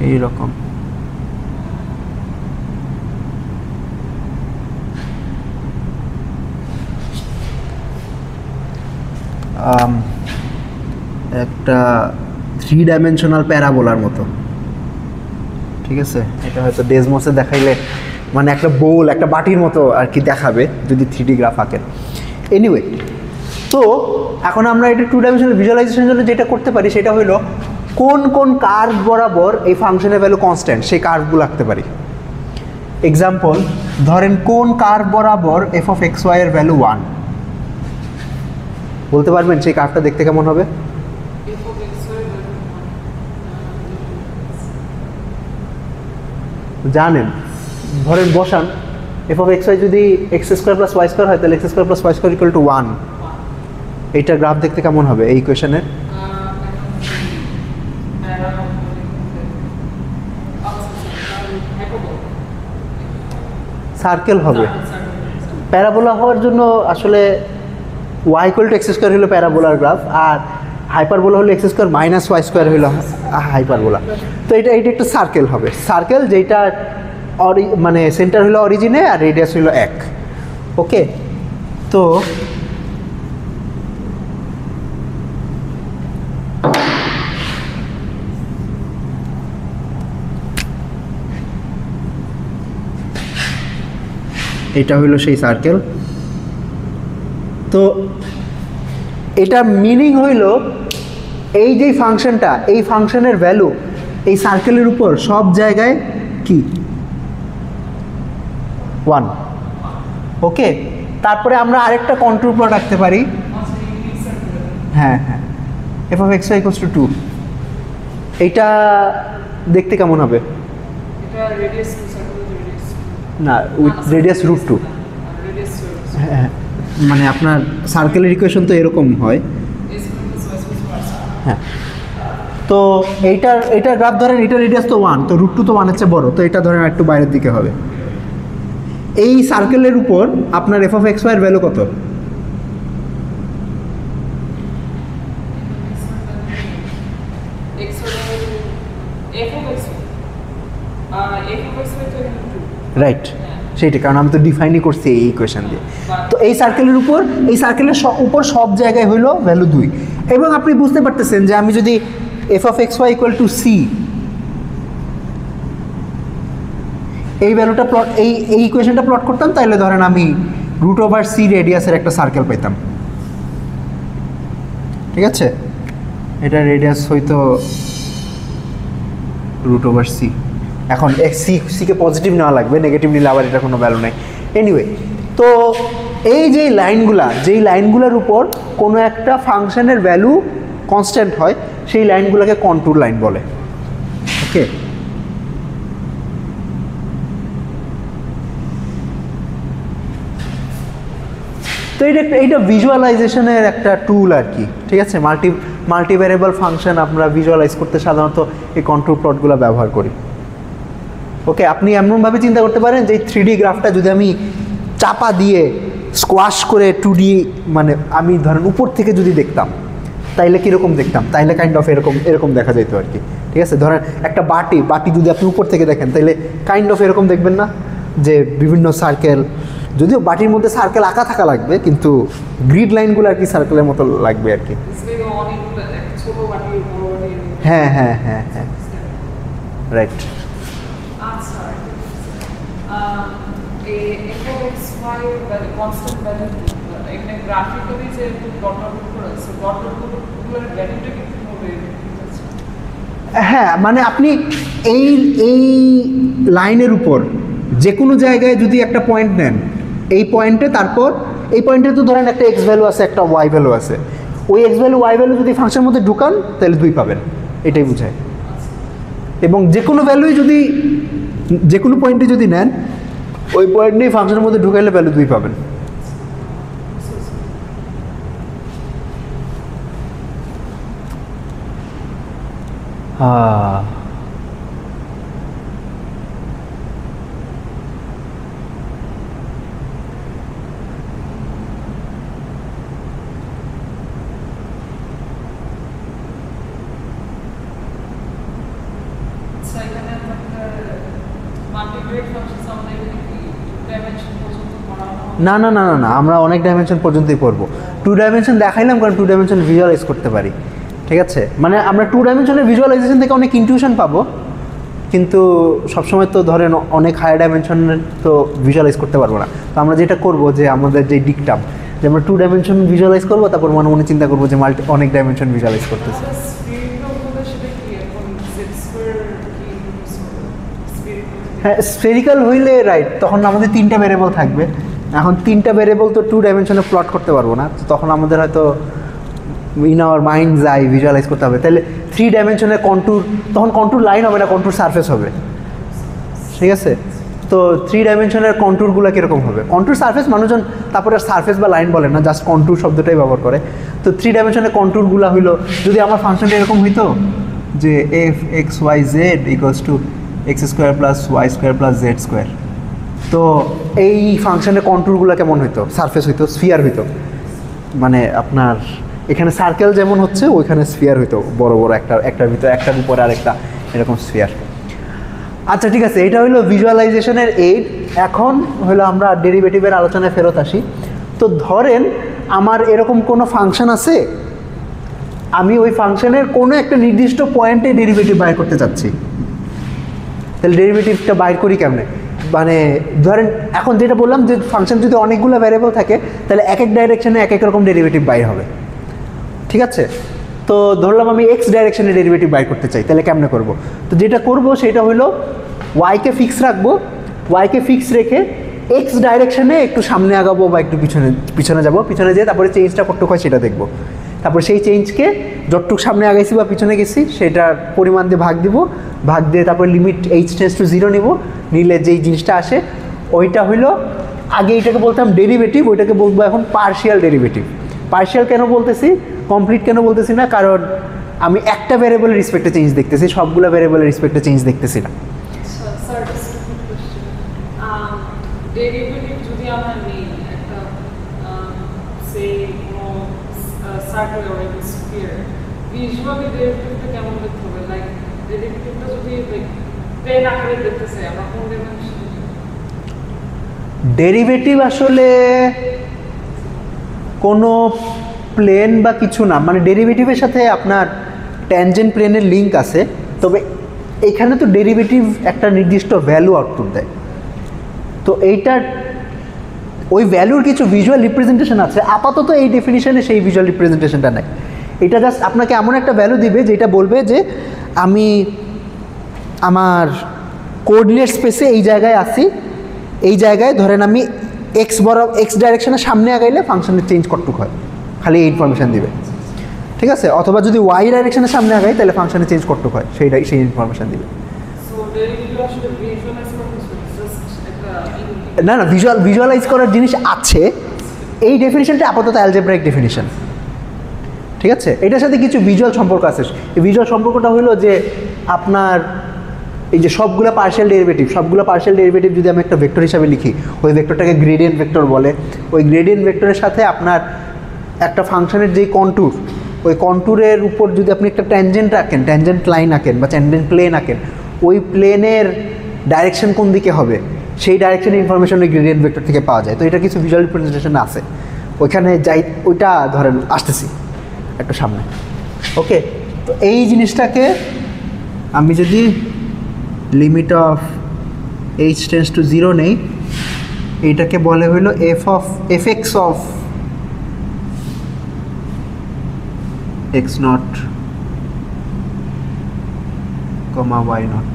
[SPEAKER 1] এইরকম। একটা 3 ডাইমেনশনাল প্যারাবোলার মতো। ঠিক আছে, এটা হয়তো ডেজমসে দেখাইলে মানে একটা বোল, একটা বাটির মতো আর কি দেখাবে যদি 3D গ্রাফ আঁকেন। এনিওয়ে, তো এখন আমরা এটা 2 ডাইমেনশনাল ভিজুয়ালাইজেশনের জন্য যেটা করতে পারি সেটা হলো কোন কোন কার্ভ বরাবর এই ফাংশনের ভ্যালু কনস্ট্যান্ট, সেই কার্ভগুলো আঁকতে পারি। এক্সাম্পল, ধরেন কোন কার্ভ বরাবর f অফ xy এর ভ্যালু 1, বলতে পারবেন সেই কার্ভটা দেখতে কেমন হবে? জানেন, ধরেন বসান f অফ xy যদি x² প্লাস y² হয় তাহলে x² plus y² equal to 1। এইটা গ্রাফ দেখতে কেমন হবে এই ইকুয়েশনের? সার্কেল হবে। প্যারাবোলা হওয়ার জন্য আসলে y ইকুয়াল টু x² হলো প্যারাবোলার গ্রাফ, আর হাইপারবোলা হলো x² মাইনাস y² হলো হাইপারবোলা। তো এটা একটা সার্কেল হবে, সার্কেল যেটা মানে সেন্টার হলো অরিজিনে আর রেডিয়াস হলো 1। ওকে, তো এটা হইলো সেই সার্কেল। তো তো এটা মিনিং হইল এই যে ফাংশনটা, এই ফাংশনের ভ্যালু এই সার্কেলের উপর সব জায়গায় কি 1। ওকে, তারপরে আমরা আরেকটা কন্ট্রোল প্লট রাখতে পারি। হ্যাঁ হ্যাঁ, f of x y equals to 2। এইটা দেখতে কেমন হবে? না, উইথ রেডিয়াস √2। হ্যাঁ, মানে আপনার সার্কেলের ইকুয়েশন তো এরকম হয়। হ্যাঁ, তো এইটার গ্রাফ ধরেন, এটা রেডিয়াস তো 1, তো √2 তো 1 এর চেয়ে বড়, তো এটা ধরেন একটু বাইরের দিকে হবে। এই সার্কেলের উপর আপনার এফ অফ এক্স ওয়াই এর ভ্যালু কত? রাইট, সেইটা, কারণ আমি তো ডিফাইনই করছি এই ইকুয়েশন দিয়ে। তো এই সার্কেলের উপর, এই সার্কেলের উপর সব জায়গায় হইল ভ্যালু 2। এবং আপনি বুঝতে পারতেছেন যে আমি যদি f of x y equal to c, এই ভ্যালুটা প্লট, এই ইকুয়েশনটা প্লট করতাম, তাহলে ধরেন আমি √c রেডিয়াসের একটা সার্কেল পেতাম। ঠিক আছে, এটা রেডিয়াস হয়তো √c। এখন সিকে পজিটিভ নেওয়া লাগবে, নেগেটিভ নিলে আবার এটা কোনো ভ্যালু নেই। এনিওয়ে, তো এই যে লাইনগুলা, যেই লাইনগুলোর উপর কোনো একটা ফাংশনের ভ্যালু কনস্ট্যান্ট হয়, সেই লাইনগুলোকে কন্ট্যুর লাইন বলে। ওকে, তো এইটা ভিজুয়ালাইজেশনের একটা টুল আর কি। ঠিক আছে, মাল্টি ভ্যারিয়েবল ফাংশন আমরা ভিজুয়ালাইজ করতে সাধারণত এই কন্ট্রোল প্লটগুলো ব্যবহার করি। ওকে, আপনি এমনভাবে চিন্তা করতে পারেন যে 3D গ্রাফটা যদি আমি চাপা দিয়ে স্কোয়াশ করে 2D, মানে আমি ধরেন উপর থেকে যদি দেখতাম তাইলে কীরকম দেখতাম, তাইলে কাইন্ড অফ এরকম দেখা যেত আর কি। ঠিক আছে, ধরেন একটা বাটি যদি আপনি উপর থেকে দেখেন তাইলে কাইন্ড অফ এরকম দেখবেন না, যে বিভিন্ন সার্কেল, যদিও বাটির মধ্যে সার্কেল আঁকা থাকা লাগবে, কিন্তু গ্রিড লাইনগুলো আর কি সার্কেলের মতো লাগবে আর কি। হ্যাঁ হ্যাঁ হ্যাঁ হ্যাঁ, রাইট। হ্যাঁ, মানে আপনি এই লাইনের উপর যে কোনো জায়গায় যদি একটা পয়েন্ট নেন, এই পয়েন্টে, তারপর এই পয়েন্টে তো ধরেন একটা এক্স ভ্যালু আছে, একটা ওয়াই ভ্যালু আছে, ওই এক্স ভ্যালু ওয়াই ভ্যালু যদি ফাংশনের মধ্যে ঢুকান তাহলে 2 পাবেন, এটাই বোঝায়। এবং যে কোনো ভ্যালুই যদি, যে কোনো পয়েন্টে যদি নেন, ওই পয়েন্ট নিয়ে ফাংশনের মধ্যে ঢুকাইলে ভ্যালু 2 পাবেন। না না না না না, আমরা অনেক ডাইমেনশন পর্যন্তই পড়বো। 2 ডাইমেনশন দেখাইলাম কারণ 2 ডাইমেনশন ভিজুয়ালাইজ করতে পারি। ঠিক আছে, মানে আমরা 2 ডাইমেনশনের ভিজুয়ালাইজেশন থেকে অনেক ইনটিউশন পাবো, কিন্তু সবসময় তো ধরেন অনেক হায়ার ডাইমেনশনের তো ভিজুয়ালাইজ করতে পারবো না। তো আমরা যেটা করবো যে আমাদের যে ডিকটাম, যে আমরা 2 ডাইমেনশন ভিজুয়ালাইজ করবো, তারপর মনে মনে চিন্তা করবো যে অনেক ডাইমেনশন ভিজুয়ালাইজ করতেছে। হ্যাঁ, স্ফেরিক্যাল হইলে রাইট, তখন আমাদের 3টা ভ্যারিয়েবল থাকবে। এখন 3টা ভ্যারিয়েবল তো 2 ডাইমেনশনে প্লট করতে পারবো না, তখন আমাদের হয়তো ইন আওয়ার মাইন্ড যাই ভিজুয়ালাইজ করতে হবে। তাহলে 3 ডাইমেনশনের কন্ট্যুর, তখন কন্ট্যুর লাইন হবে না, কন্ট্যুর সারফেস হবে। ঠিক আছে, তো 3 ডাইমেনশনের কন্ট্যুরগুলো কীরকম হবে? কন্ট্যুর সারফেস মানুষজন তারপরে সারফেস বা লাইন বলে না, জাস্ট কন্ট্যুর শব্দটাই ব্যবহার করে। তো 3 ডাইমেনশনের কন্ট্যুরগুলো হইলো, যদি আমার ফাংশনটা এরকম হইতো যে f x y z equals to x² + y² + z², তো এই ফাংশনের কন্ট্যুরগুলো কেমন হইতো? সারফেস হইতো, স্ফিয়ার হইতো। মানে আপনার এখানে সার্কেল যেমন হচ্ছে, ওইখানে স্ফিয়ার হইতো, বড় বড় একটার ভিতরে, একটার উপরে আরেকটা, এরকম স্ফিয়ার। আচ্ছা ঠিক আছে, এটা হইলো ভিজুয়ালাইজেশনের এইড। এখন হলো আমরা ডেরিভেটিভের আলোচনায় ফেরত আসি। তো ধরেন আমার এরকম কোনো ফাংশন আছে, আমি ওই ফাংশনের কোনো একটা নির্দিষ্ট পয়েন্টে ডেরিভেটিভ বাইর করতে চাচ্ছি। তাহলে ডেরিভেটিভটা বাইর করি কেমনে? মানে ধরেন এখন যেটা বললাম যে ফাংশন যদি অনেকগুলো ভ্যারিয়েবল থাকে তাহলে এক এক ডাইরেকশনে এক এক রকম ডেরিভেটিভ বাইর হবে, ঠিক আছে? তো ধরলাম আমি এক্স ডাইরেকশনে ডেরিভেটিভ বাইর করতে চাই, তাহলে কেমনে করব? তো যেটা করব সেটা হলো ওয়াইকে ফিক্স রাখবো, ওয়াইকে ফিক্স রেখে এক্স ডাইরেকশনে একটু সামনে আগাবো বা একটু পিছনে যাবো, পিছনে যেয়ে তারপরে চেঞ্জটা কতটুকু হয় সেটা দেখবো। তারপর সেই চেঞ্জকে যতটুকু সামনে আগাইছি বা পিছনে গেছি সেটার পরিমাণ দিয়ে ভাগ দিব, ভাগ দিয়ে তারপর লিমিট এইচ টেন্স টু 0 নিব, নিলে যেই জিনিসটা আসে ওইটা হইলো, আগে এটাকে বলতাম ডেরিভেটিভ, ওইটাকে বলবো এখন পার্শিয়াল ডেরিভেটিভ। পার্শিয়াল কেন বলতেছি, কমপ্লিট কেন বলতেছি না, কারণ আমি একটা ভ্যারিয়েবলের রেসপেক্টে চেঞ্জ দেখতেছি, সবগুলো ভ্যারিয়েবলের রেসপেক্টে চেঞ্জ দেখতেছি না।
[SPEAKER 2] ডেরিভেটিভ যদি আমরা নেই একটা সে কোনো সার্কেল অর স্ফিয়ার, ভিজুয়ালি ডেরিভেটিভটা কেমন দেখতে হবে? লাইক ডেরিভেটিভটা যদি প্লেন আকারে দেখতে চাই আমরা কোন ডাইমেনশনে?
[SPEAKER 1] ডেরিভেটিভ আসলে কোনো প্লেন বা কিছু না, মানে ডেরিভেটিভের সাথে আপনার ট্যানজেন্ট প্লেনের লিঙ্ক আছে, তবে এখানে তো ডেরিভেটিভ একটা নির্দিষ্ট ভ্যালু আউটপুট দেয়, তো এইটার ওই ভ্যালুর কিছু ভিজুয়াল রিপ্রেজেন্টেশন আছে। আপাতত এই ডেফিনিশনে সেই ভিজুয়াল রিপ্রেজেন্টেশনটা নাই, এটা জাস্ট আপনাকে এমন একটা ভ্যালু দিবে যেটা বলবে যে আমি আমার কোঅর্ডিনেট স্পেসে এই জায়গায় আসি, এই জায়গায় ধরেন আমি এক্স ডাইরেকশনের সামনে আগাইলে ফাংশনের চেঞ্জ কতটুকু হয়, খালি এই ইনফরমেশান দিবে, ঠিক আছে? অথবা যদি ওয়াই ডাইরেকশনের সামনে আগাই তাহলে ফাংশনের চেঞ্জ কতটুকু হয় সেই ইনফরমেশান দিবে। না না, ভিজুয়ালাইজ করার জিনিস আছে, এই ডেফিনিশনটা আপাতত অ্যালজেব্রাইক ডেফিনিশন, ঠিক আছে? এটার সাথে কিছু ভিজুয়াল সম্পর্ক আছে। এই ভিজুয়াল সম্পর্কটা হলো যে আপনার এই যে সবগুলো পার্শিয়াল ডেরিভেটিভ যদি আমি একটা ভেক্টর হিসাবে লিখি, ওই ভেক্টরটাকে গ্রেডিয়েন্ট ভেক্টর বলে। ওই গ্রেডিয়েন্ট ভেক্টরের সাথে আপনার একটা ফাংশনের যেই কন্ট্যুর, ওই কন্ট্যুরের উপর যদি আপনি একটা ট্যানজেন্ট আঁকেন, ট্যানজেন্ট লাইন আঁকেন বা ট্যানজেন্ট প্লেন আঁকেন, ওই প্লেনের ডাইরেকশন কোন দিকে হবে সেই ডাইরেকশনের ইনফরমেশন ওই গ্রেডিয়েন্ট ভেক্টর থেকে পাওয়া যায়। তো এটা কিছু ভিজুয়াল রিপ্রেজেন্টেশন আছে, ওইখানে যাই, ওইটা ধরেন আসতেছি একটা সামনে, ওকে? তো এই জিনিসটাকে আমি যদি limit of h tends to 0 নেই, এইটাকে বলে হইল f x of x not comma y not.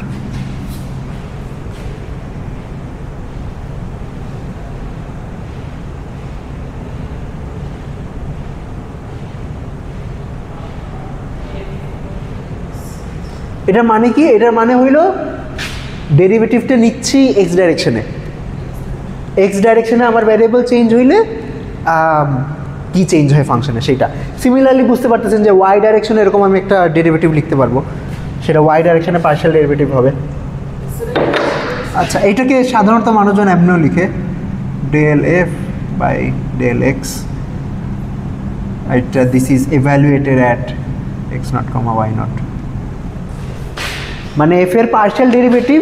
[SPEAKER 1] এটার মানে কি? এটার মানে হইল ডেরিভেটিভটা নিচ্ছি এক্স ডাইরেকশনে, এক্স ডাইরেকশনে আমার ভ্যারিয়েবল চেঞ্জ হইলে কি চেঞ্জ হয় ফাংশনে সেইটা। সিমিলারলি বুঝতে পারতেছেন যে ওয়াই ডাইরেকশনে এরকম আমি একটা ডেরিভেটিভ লিখতে পারবো, সেটা ওয়াই ডাইরেকশনে পার্শিয়াল ডেরিভেটিভ হবে। আচ্ছা, এইটাকে সাধারণত মানুষজন এমনিও লিখে del F by del x, এটা this is evaluated at x not comma y naught. মানে এফ এর পার্শিয়াল ডেরিভেটিভ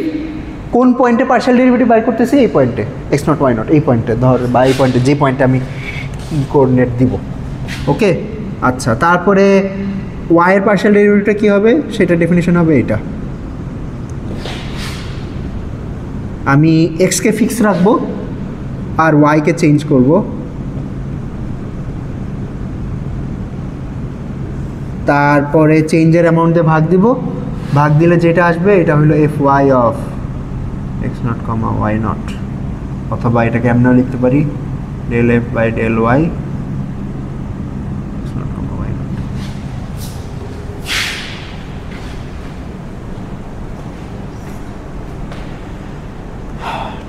[SPEAKER 1] কোন পয়েন্টে পার্শিয়াল ডেরিভেটিভ বাইর করতেছি, এই পয়েন্টে এক্স নট ওয়াই নট, এই পয়েন্টে ধর, বা এই পয়েন্টে, যে পয়েন্টে আমি কোঅর্ডিনেট দিব, ওকে? আচ্ছা, তারপরে ওয়াইয়ের পার্শিয়াল ডেরিভেটিভটা কী হবে সেটা ডেফিনিশন হবে এটা, আমি এক্সকে ফিক্স রাখবো আর ওয়াইকে চেঞ্জ করব, তারপরে চেঞ্জের অ্যামাউন্ট দিয়ে ভাগ দিব, ভাগ দিলে যেটা আসবে এটা হলো f y of x not comma y not, অথবা এটাকে এমনও লিখতে পারি del F by del y x not comma y not.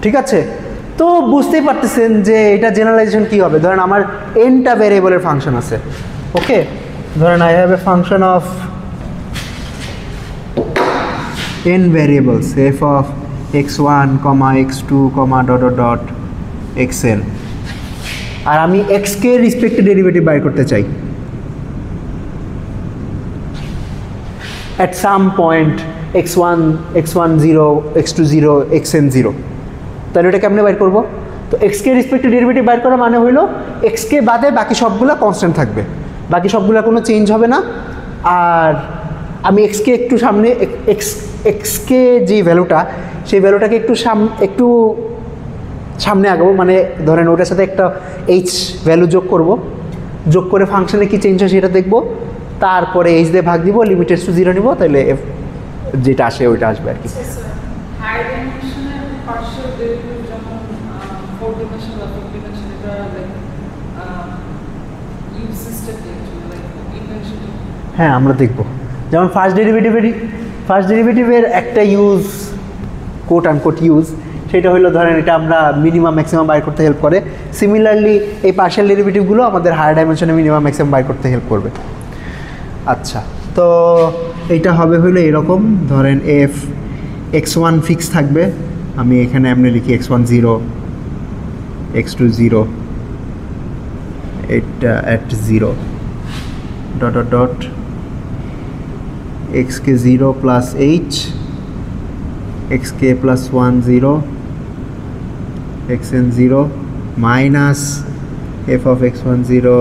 [SPEAKER 1] ঠিক আছে, তো বুঝতেই পারতেছেন যে এটা জেনারেলাইজেশন কী হবে। ধরেন আমার এনটা ভ্যারিয়েবলের ফাংশন আছে, ওকে? ধরেন I have a function of n variables f of x1 comma x2 comma dot dot dot xn, আর আমি x কে রেসপেক্টে ডেরিভেটিভ বাইর করতে চাই at some point x1 0 x2 0 xn 0, তাহলে এটা কেমনে বাইর করব? তো x কে রেসপেক্টে ডেরিভেটিভ বাইর করা মানে হইলো x কে বাদে বাকি সবগুলো কনস্ট্যান্ট থাকবে, বাকি সবগুলো কোনো চেঞ্জ হবে না, আর আমি এক্সকে একটু সামনে এক্সকে যে ভ্যালুটা সেই ভ্যালুটাকে একটু সামনে আগাবো, মানে ধরেন ওটার সাথে একটা এইচ ভ্যালু যোগ করে ফাংশনে কি চেঞ্জ হয় সেটা দেখবো, তারপরে এইচ দিয়ে ভাগ দিব, লিমিটেড টু 0 নিব, তাহলে এফ যেটা আসে ওইটা আসবে আর কি।
[SPEAKER 2] হাই ডাইমেনশনের পার্শিয়াল ডেরিভেটিভ যখন 4 ডাইমেনশন বা 5 ডাইমেনশন এটা like use system like invention.
[SPEAKER 1] হ্যাঁ আমরা দেখব, যেমন ফার্স্ট ডেরিভেটিভের একটা ইউজ কোট আনকোট ইউজ, সেটা হলো ধরেন এটা আমরা মিনিমাম ম্যাক্সিমাম বাইর করতে হেল্প করে। সিমিলারলি এই পার্শিয়াল ডেরিভেটিভগুলো আমাদের হায়ার ডাইমেনশনে মিনিমাম ম্যাক্সিমাম বাইর করতে হেল্প করবে। আচ্ছা, তো এইটা হবে হলো এরকম, ধরেন এফ x1 ফিক্স থাকবে, আমি এখানে এমনি লিখি x1 0, x2 0, এটা at 0 dot dot dot xk 0 plus h, xk plus 1 0, xn 0 minus f of x1 0,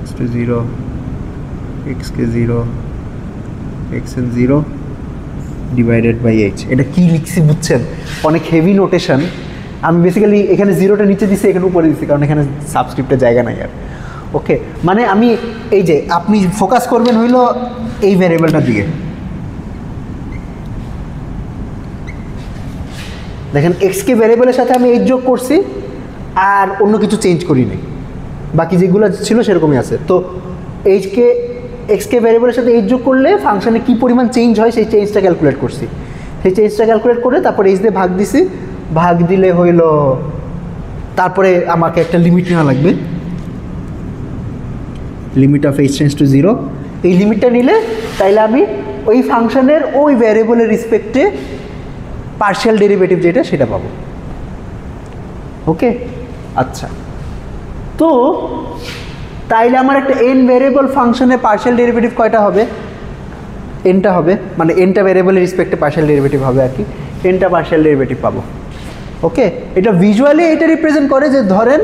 [SPEAKER 1] x2 0, xk 0, xn 0 divided by h। এটা কি লিখছি বুঝছেন? অনেক হেভি নোটেশন। আমি বেসিক্যালি এখানে জিরোটা নিচে দিচ্ছি, এখানে উপরে দিচ্ছি, কারণ এখানে সাবস্ক্রিপ্টের জায়গা নাই আর। ওকে, মানে আমি এই যে আপনি ফোকাস করবেন হইলো এই ভ্যারিয়েবলটার দিকে। দেখেন এক্সকে ভ্যারিয়েবলের সাথে আমি এইচ যোগ করছি আর অন্য কিছু চেঞ্জ করি নাই, বাকি যেগুলো ছিল সেরকমই আছে। তো এক্সকে ভ্যারিয়েবলের সাথে এইচ যোগ করলে ফাংশনে কী পরিমাণ চেঞ্জ হয় সেই চেঞ্জটা ক্যালকুলেট করছি। সেই চেঞ্জটা ক্যালকুলেট করে তারপরে এইচ দিয়ে ভাগ দিছি, ভাগ দিলে হইল, তারপরে আমাকে একটা লিমিট নেওয়া লাগবে, limit of h tends to 0। এই লিমিটটা নিলে তাইলে আমি ওই ফাংশনের ওই ভ্যারিয়েবলের রেসপেক্টে পার্শিয়াল ডেরিভেটিভ যেটা সেটা পাবো। ওকে, আচ্ছা, তো তাইলে আমার একটা এন ভ্যারিয়েবল ফাংশনে পার্শিয়াল ডেরিভেটিভ কয়টা হবে? এনটা হবে, মানে এনটা ভ্যারিয়েবলের রেসপেক্টে পার্শিয়াল ডেরিভেটিভ হবে আর কি, এনটা পার্শিয়াল ডেরিভেটিভ পাবো। ওকে, এটা ভিজুয়ালি এটা রিপ্রেজেন্ট করে যে ধরেন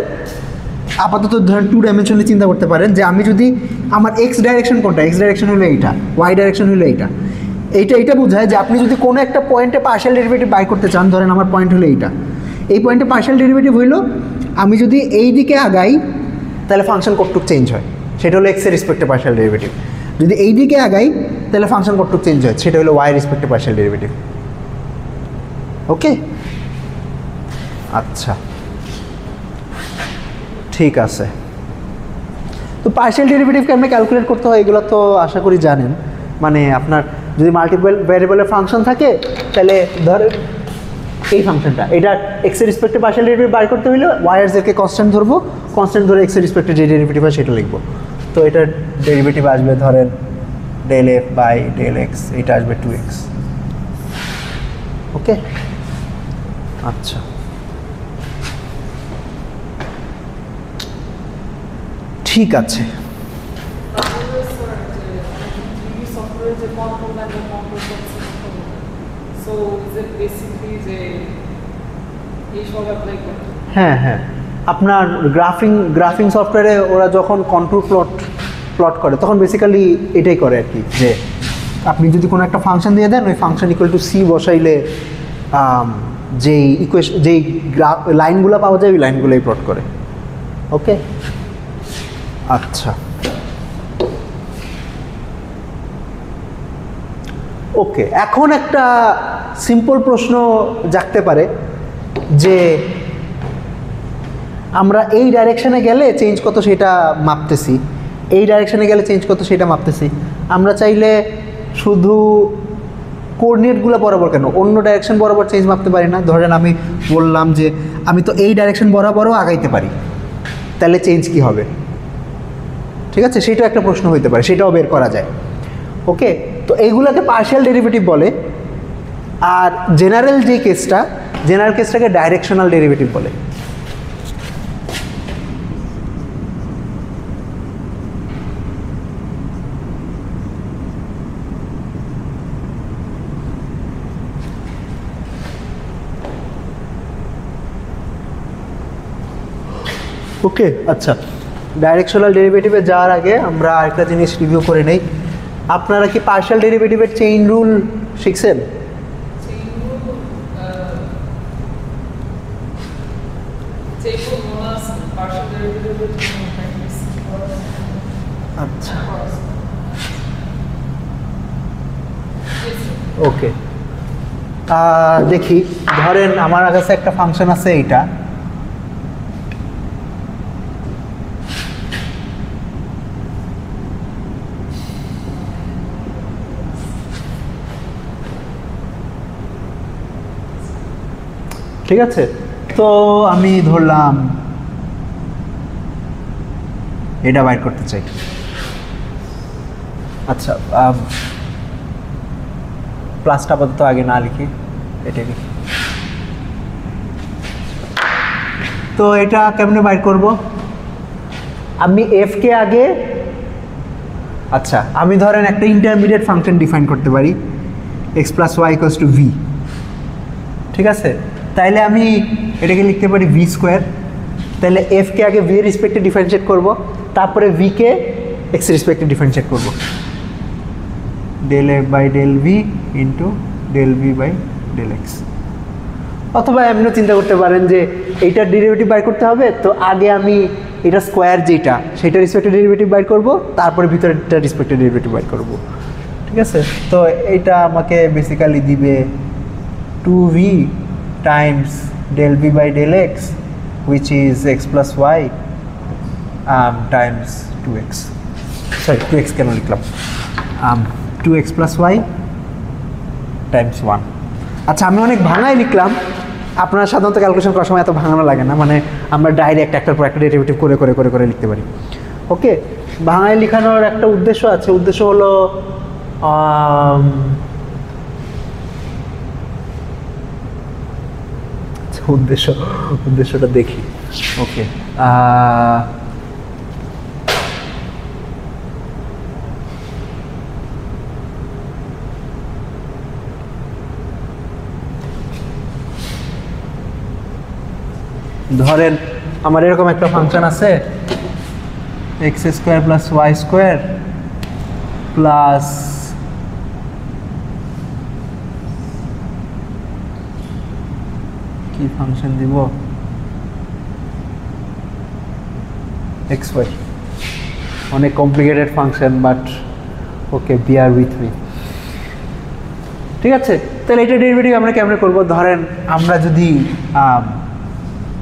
[SPEAKER 1] আপাতত ধরেন 2 ডাইমেনশনে চিন্তা করতে পারেন যে আমি যদি আমার এক্স ডাইরেকশন কোনটা, এক্স ডাইরেকশন হলো এইটা, ওয়াই ডাইরেকশন হলো এইটা, এইটা বোঝায় যে আপনি যদি কোনো একটা পয়েন্টে পার্শিয়াল ডেরিভেটিভ বাই করতে চান, ধরেন আমার পয়েন্ট হলো এইটা, এই পয়েন্টে পার্শিয়াল ডেরিভেটিভ হইলো আমি যদি এই দিকে আগাই তাহলে ফাংশন কতটুক চেঞ্জ হয়, সেটা হলো এক্সের রেসপেক্টে পার্শিয়াল ডেরিভেটিভ। যদি এই দিকে আগাই তাহলে ফাংশন কতটুক চেঞ্জ হয়, সেটা হলো ওয়াই রেসপেক্টে পার্শিয়াল ডেরিভেটিভ। ওকে, আচ্ছা ঠিক আছে। তো পার্শিয়াল ডেরিভেটিভ কেমনে ক্যালকুলেট করতে হয় এগুলো তো আশা করি জানেন। মানে আপনার যদি মাল্টিপল ভ্যারিয়েবলের ফাংশন থাকে তাহলে ধরেন এই ফাংশনটা, এটা এক্সের রেসপেক্টে পার্শিয়াল ডেরিভেটিভ বার করতে হলে ওয়াই আর জেডকে কনস্ট্যান্ট ধরবো, কনস্ট্যান্ট ধরে এক্সের রেসপেক্টে যে ডেরিভেটিভ হয় সেটা লিখবো। তো এটার ডেরিভেটিভ আসবে ধরেন del F by del x, এটা আসবে 2x। ওকে, আচ্ছা ঠিক আছে।
[SPEAKER 2] তাহলে স্যার যে টিভি সফটওয়্যার যে control and control so is it basically যে এইসব অ্যাপ্লাই করে?
[SPEAKER 1] হ্যাঁ হ্যাঁ, আপনার গ্রাফিং সফটওয়্যারে ওরা যখন কন্ট্রোল প্লট করে তখন বেসিক্যালি এটাই করে আর কি, যে আপনি যদি কোনো একটা ফাংশন দিয়ে দেন ওই ফাংশন ইকুয়াল টু সি বসাইলে যেই লাইনগুলো পাওয়া যায় ওই লাইনগুলোই প্লট করে। ওকে, আচ্ছা ওকে, এখন একটা সিম্পল প্রশ্ন জাগতে পারে যে আমরা এই ডাইরেকশনে গেলে চেঞ্জ কত সেটা মাপতেছি, এই ডাইরেকশনে গেলে চেঞ্জ কত সেটা মাপতেছি, আমরা চাইলে শুধু কোঅর্ডিনেটগুলো বরাবর কেন অন্য ডাইরেকশন বরাবর চেঞ্জ মাপতে পারি না? ধরেন আমি বললাম যে আমি তো এই ডাইরেকশন বরাবরও আগাইতে পারি, তাহলে চেঞ্জ কি হবে? ঠিক আছে, সেটাও একটা প্রশ্ন হইতে পারে, সেটাও বের করা যায়। ওকে, তো এইগুলোকে পার্শিয়াল ডেরিভেটিভ বলে। আর জেনারেল কেসটাকে ডাইরেকশনাল ডেরিভেটিভ বলে। ওকে, আচ্ছা, ডাইরেকশনাল ডেরিভেটিভে যাওয়ার আগে আমরা আরেকটা জিনিস রিভিউ করে নেই, আপনারা কি পার্শিয়াল ডেরিভেটিভের চেইন রুল শিখছেন? আচ্ছা ওকে, দেখি ধরেন আমার কাছে একটা ফাংশন আছে এইটা, ঠিক আছে? তো আমি ধরলাম এটা বাইর করতে চাই। আচ্ছা প্লাসটা আপাতত আগে না লিখি, এটা লিখি। তো এটা কেমনে বাইর করব? আমি এফ কে আগে, আচ্ছা আমি ধরেন একটা ইন্টারমিডিয়েট ফাংশন ডিফাইন করতে পারি x plus y equals to v, ঠিক আছে? তাইলে আমি এটাকে লিখতে পারি ভি স্কোয়ার। তাহলে এফ কে আগে ভি এর রেসপেক্টে ডিফারেন্সিয়েট করব, তারপরে ভি কে এক্স এর রেসপেক্টে ডিফারেন্সিয়েট করব, del F by del v into del V by del x. অথবা এমনিও চিন্তা করতে পারেন যে এইটার ডেরিভেটিভ বাইর করতে হবে, তো আগে আমি এটা স্কোয়ার যেটা সেটা রেসপেক্টে ডেরিভেটিভ বাইর করব, তারপরে ভিতরেরটা রেসপেক্টে ডেরিভেটিভ বাইর করব, ঠিক আছে? তো এইটা আমাকে বেসিক্যালি দিবে 2v times del v by del x, which is x plus y times 2x. Sorry, 2x কেন লিখলাম? 2x plus y times 1. আচ্ছা আমি অনেক ভাঙাই লিখলাম, আপনারা সাধারণত ক্যালকুলেশন করার সময় এত ভাঙানো লাগে না, মানে আমরা ডাইরেক্ট একটার পর একটা ডেরিভেটিভ করে করে করে করে লিখতে পারি। ওকে, ভাঙাই লেখানোর একটা উদ্দেশ্য আছে, উদ্দেশ্য হলো উদ্দেশ্যটা দেখি। ওকে, ধরেন আমার এরকম একটা ফাংশন আছে x square plus Y square plus কি ফাংশন দিব, এক্স ওয়াই। অনেক complicated function, but okay bear with me, ঠিক আছে? তাহলে এটা ডেরিভেটিভ আমরা কেমনে করব? ধরেন আমরা যদি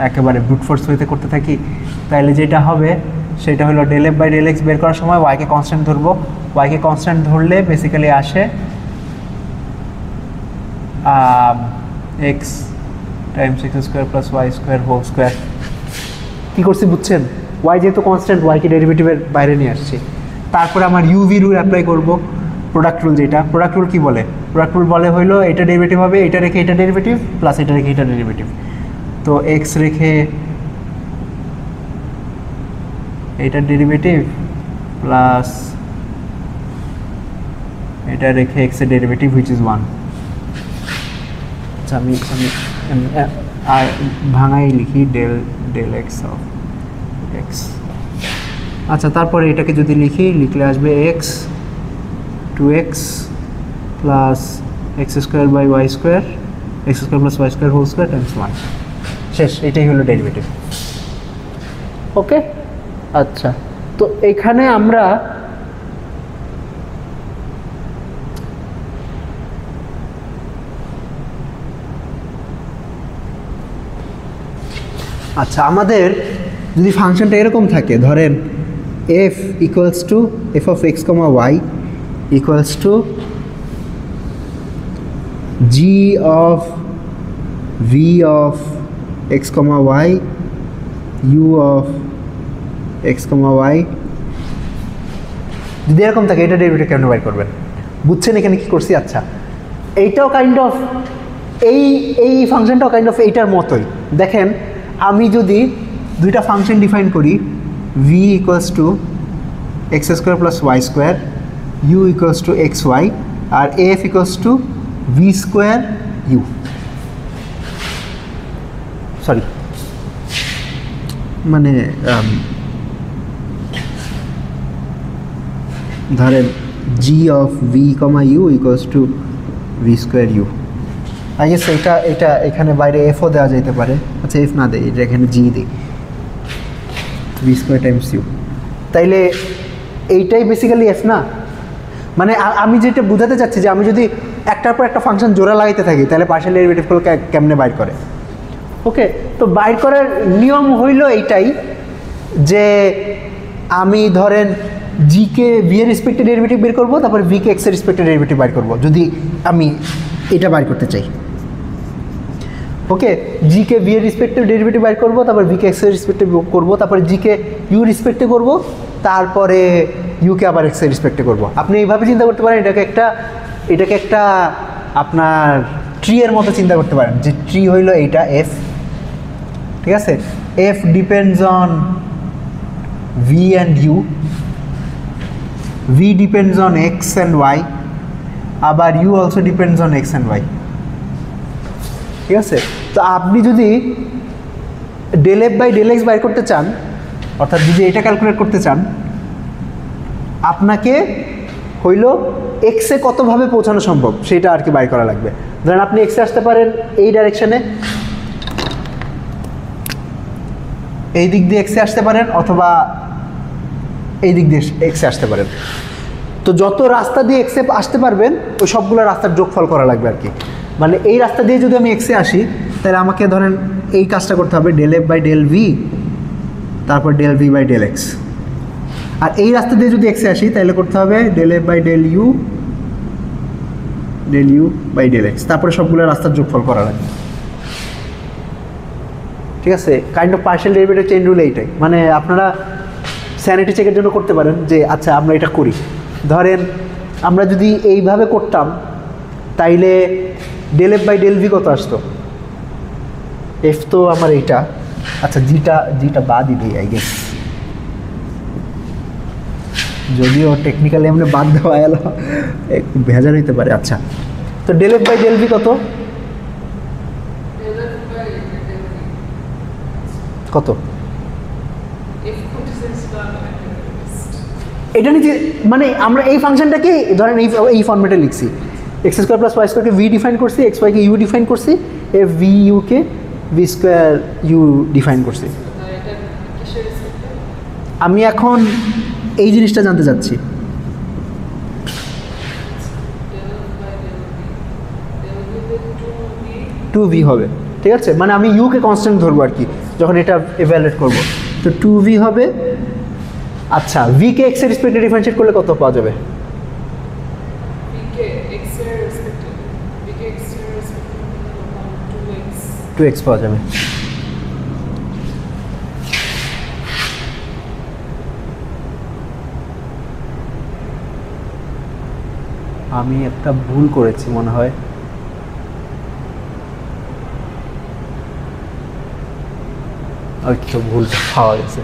[SPEAKER 1] একেবারে ব্রুট ফোর্স ওয়েতে করতে থাকি, তাহলে যেটা হবে সেটা হলো del F by del x বের করার সময় ওয়াইকে কনস্ট্যান্ট ধরবো। ওয়াইকে কনস্ট্যান্ট ধরলে বেসিক্যালি আসে x times x square plus Y square whole square. কী করছি বুঝছেন? ওয়াই যেহেতু কনস্ট্যান্ট, ওয়াইকে ডেরিভেটিভের বাইরে নিয়ে আসছি। তারপরে আমার ইউভি রুল অ্যাপ্লাই করব, প্রোডাক্ট রুল যেটা। প্রোডাক্ট রুল কী বলে? প্রোডাক্ট রুল বলে হলো এটা ডেরিভেটিভ হবে, এটা রেখে এটা ডেরিভেটিভ, প্লাস এটা রেখে এটা ডেরিভেটিভ। তো এক্স রেখে এটার ডেরিভেটিভ প্লাস এটা রেখে এক্স এর ডেরিভেটিভ হুইচ ইজ 1। আচ্ছা আমি আর ভাঙাই লিখি del del x of x. আচ্ছা তারপরে এটাকে যদি লিখলে আসবে x 2x plus x square by y square, x square plus Y square whole square times 1। শেষ, এটাই হলো ডেরিভেটিভ। ওকে, আচ্ছা তো এখানে আমরা আচ্ছা আমাদের যদি ফাংশনটা এরকম থাকে, ধরেন f equals to f of x comma y equals to g of V of x comma y u of x comma y, যদি এরকম থাকে এটা ডেরিভেটিভ কেমন বের করবেন? বুঝছেন এখানে কি করছি? আচ্ছা এইটাও কাইন্ড অফ এই ফাংশনটাও কাইন্ড অফ এইটার মতোই। দেখেন আমি যদি দুইটা ফাংশন ডিফাইন করি, v equals to x square plus Y square, u equals to x y, আর f equals to v square u, sorry মানে ধরেন g of v comma u equals to v square u. I guess এটা এখানে বাইরে এফও দেওয়া যেতে পারে। আচ্ছা এফ না দেয়, এটা এখানে জি দিই, ভি স্কোয়ার টাইমস ইউ। তাইলে এইটাই বেসিক্যালি এফ না? মানে আমি যেটা বোঝাতে চাচ্ছি যে আমি যদি একটার পর একটা ফাংশন জোড়া লাগাইতে থাকি তাহলে পার্শিয়াল ডেরিভেটিভগুলো কেমনে বাইর করে। ওকে, তো বাইর করার নিয়ম হইল এইটাই যে আমি ধরেন জিকে ভি এর রেসপেক্টে ডেরিভেটিভ বের করবো, তারপর ভিকে এক্স এর রেসপেক্টে ডেরিভেটিভ বাইর করবো যদি আমি এটা বাইর করতে চাই। ওকে, জিকে ভি এর রেসপেক্টে ডেরিভেটিভ বাইর করবো, তারপর ভিকে এক্স এর রেসপেক্টে করবো, তারপরে জিকে ইউ রেসপেক্টে করবো, তারপরে ইউকে আবার এক্স এর রেসপেক্টে করবো। আপনি এইভাবে চিন্তা করতে পারেন, এটাকে একটা আপনার ট্রি এর মতো চিন্তা করতে পারেন, যে ট্রি হইল এইটা এফ, ঠিক আছে? F depends on V and U, V depends on X and Y, আবার U also depends on X and Y, ঠিক আছে? তো আপনি যদি del F by del X বাইর করতে চান, অর্থাৎ যদি এটা ক্যালকুলেট করতে চান, আপনাকে হইল এক্সে কতভাবে পৌঁছানো সম্ভব সেটা আর কি বাইর করা লাগবে। ধরেন আপনি এক্সে আসতে পারেন এই ডাইরেকশনে, এই দিক দিয়ে এক্সে আসতে পারেন, অথবা এই দিক দিয়ে এক্সে আসতে পারেন। তো যত রাস্তা দিয়ে এক্সে আসতে পারবেন ওই সবগুলো রাস্তার যোগফল করা লাগবে আর কি। মানে এই রাস্তা দিয়ে যদি আমি এক্সে আসি তাহলে আমাকে ধরেন এই কাজটা করতে হবে, del F by del V, তারপর del V by del X. আর এই রাস্তা দিয়ে যদি এক্সে আসি তাহলে করতে হবে del F by del you by del X, তারপরে সবগুলো রাস্তার যোগফল করা লাগবে, ঠিক আছে? Kind of partial derivative chain rule এইটাই। মানে আপনারা স্যানিটি চেকের জন্য করতে পারেন যে আচ্ছা আমরা এটা করি, ধরেন আমরা যদি এইভাবে করতাম তাইলে del F by del v কত আসতো? এফ তো আমার এইটা, আচ্ছা জিটা বাদই দিই আই গেস, যদিও টেকনিক্যালি আমরা বাদ দেওয়া এলো একটু ভেজাল হইতে পারে। আচ্ছা, তো del F by del v কত? কত? এটা নিচে মানে আমরা এই ফাংশনটাকে ধরেন এই ফর্মেটে লিখছি, এক্স স্কোয়ার প্লাস ওয়াই স্কোয়ারকে ভি ডিফাইন করছি, এক্স ওয়াইকে ইউ ডিফাইন করছি, এফ ভি ইউকে ভি স্কোয়ার ইউ ডিফাইন করছি। আমি এখন এই জিনিসটা জানতে চাচ্ছি, টু ভি হবে, ঠিক আছে? মানে আমি ইউকে কনস্ট্যান্ট ধরবো আর কি যখন এটা এভ্যালুয়েট করবো, তো টু ভি হবে। আচ্ছা, ভিকে এক্স এর রেসপেক্টে ডিফারেন্সিয়েট করলে কত পাওয়া যাবে? টু এক্স পাওয়া যাবে। আমি একটা ভুল করেছি মনে হয়, ওই তো ভুলটা পাওয়া গেছে।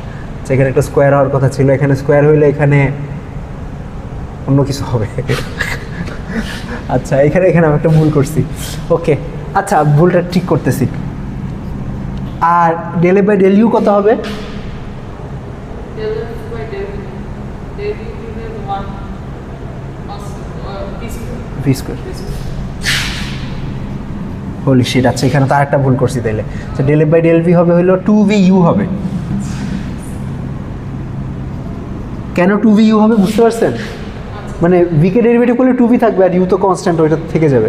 [SPEAKER 1] এখানে একটা স্কোয়ার হওয়ার কথা ছিল, এখানে স্কোয়ার হইলে এখানে অন্য কিছু হবে। আচ্ছা, এখানে আমি একটা ভুল করছি। ওকে, আচ্ছা ভুলটা ঠিক করতেছি। আর del F by del you কত হবে? V square. হোলি শিট, আচ্ছা এখানে তো আরেকটা ভুল করছি তাইলে। আচ্ছা, del F by del v হবে হলো টু ভি ইউ হবে। কেন টু ভি ইউ হবে বুঝতে পারছেন? মানে ভিকে ডেরিভেটিভ করলে টু ভি থাকবে আর ইউ তো কনস্ট্যান্ট, ওইটা থেকে যাবে।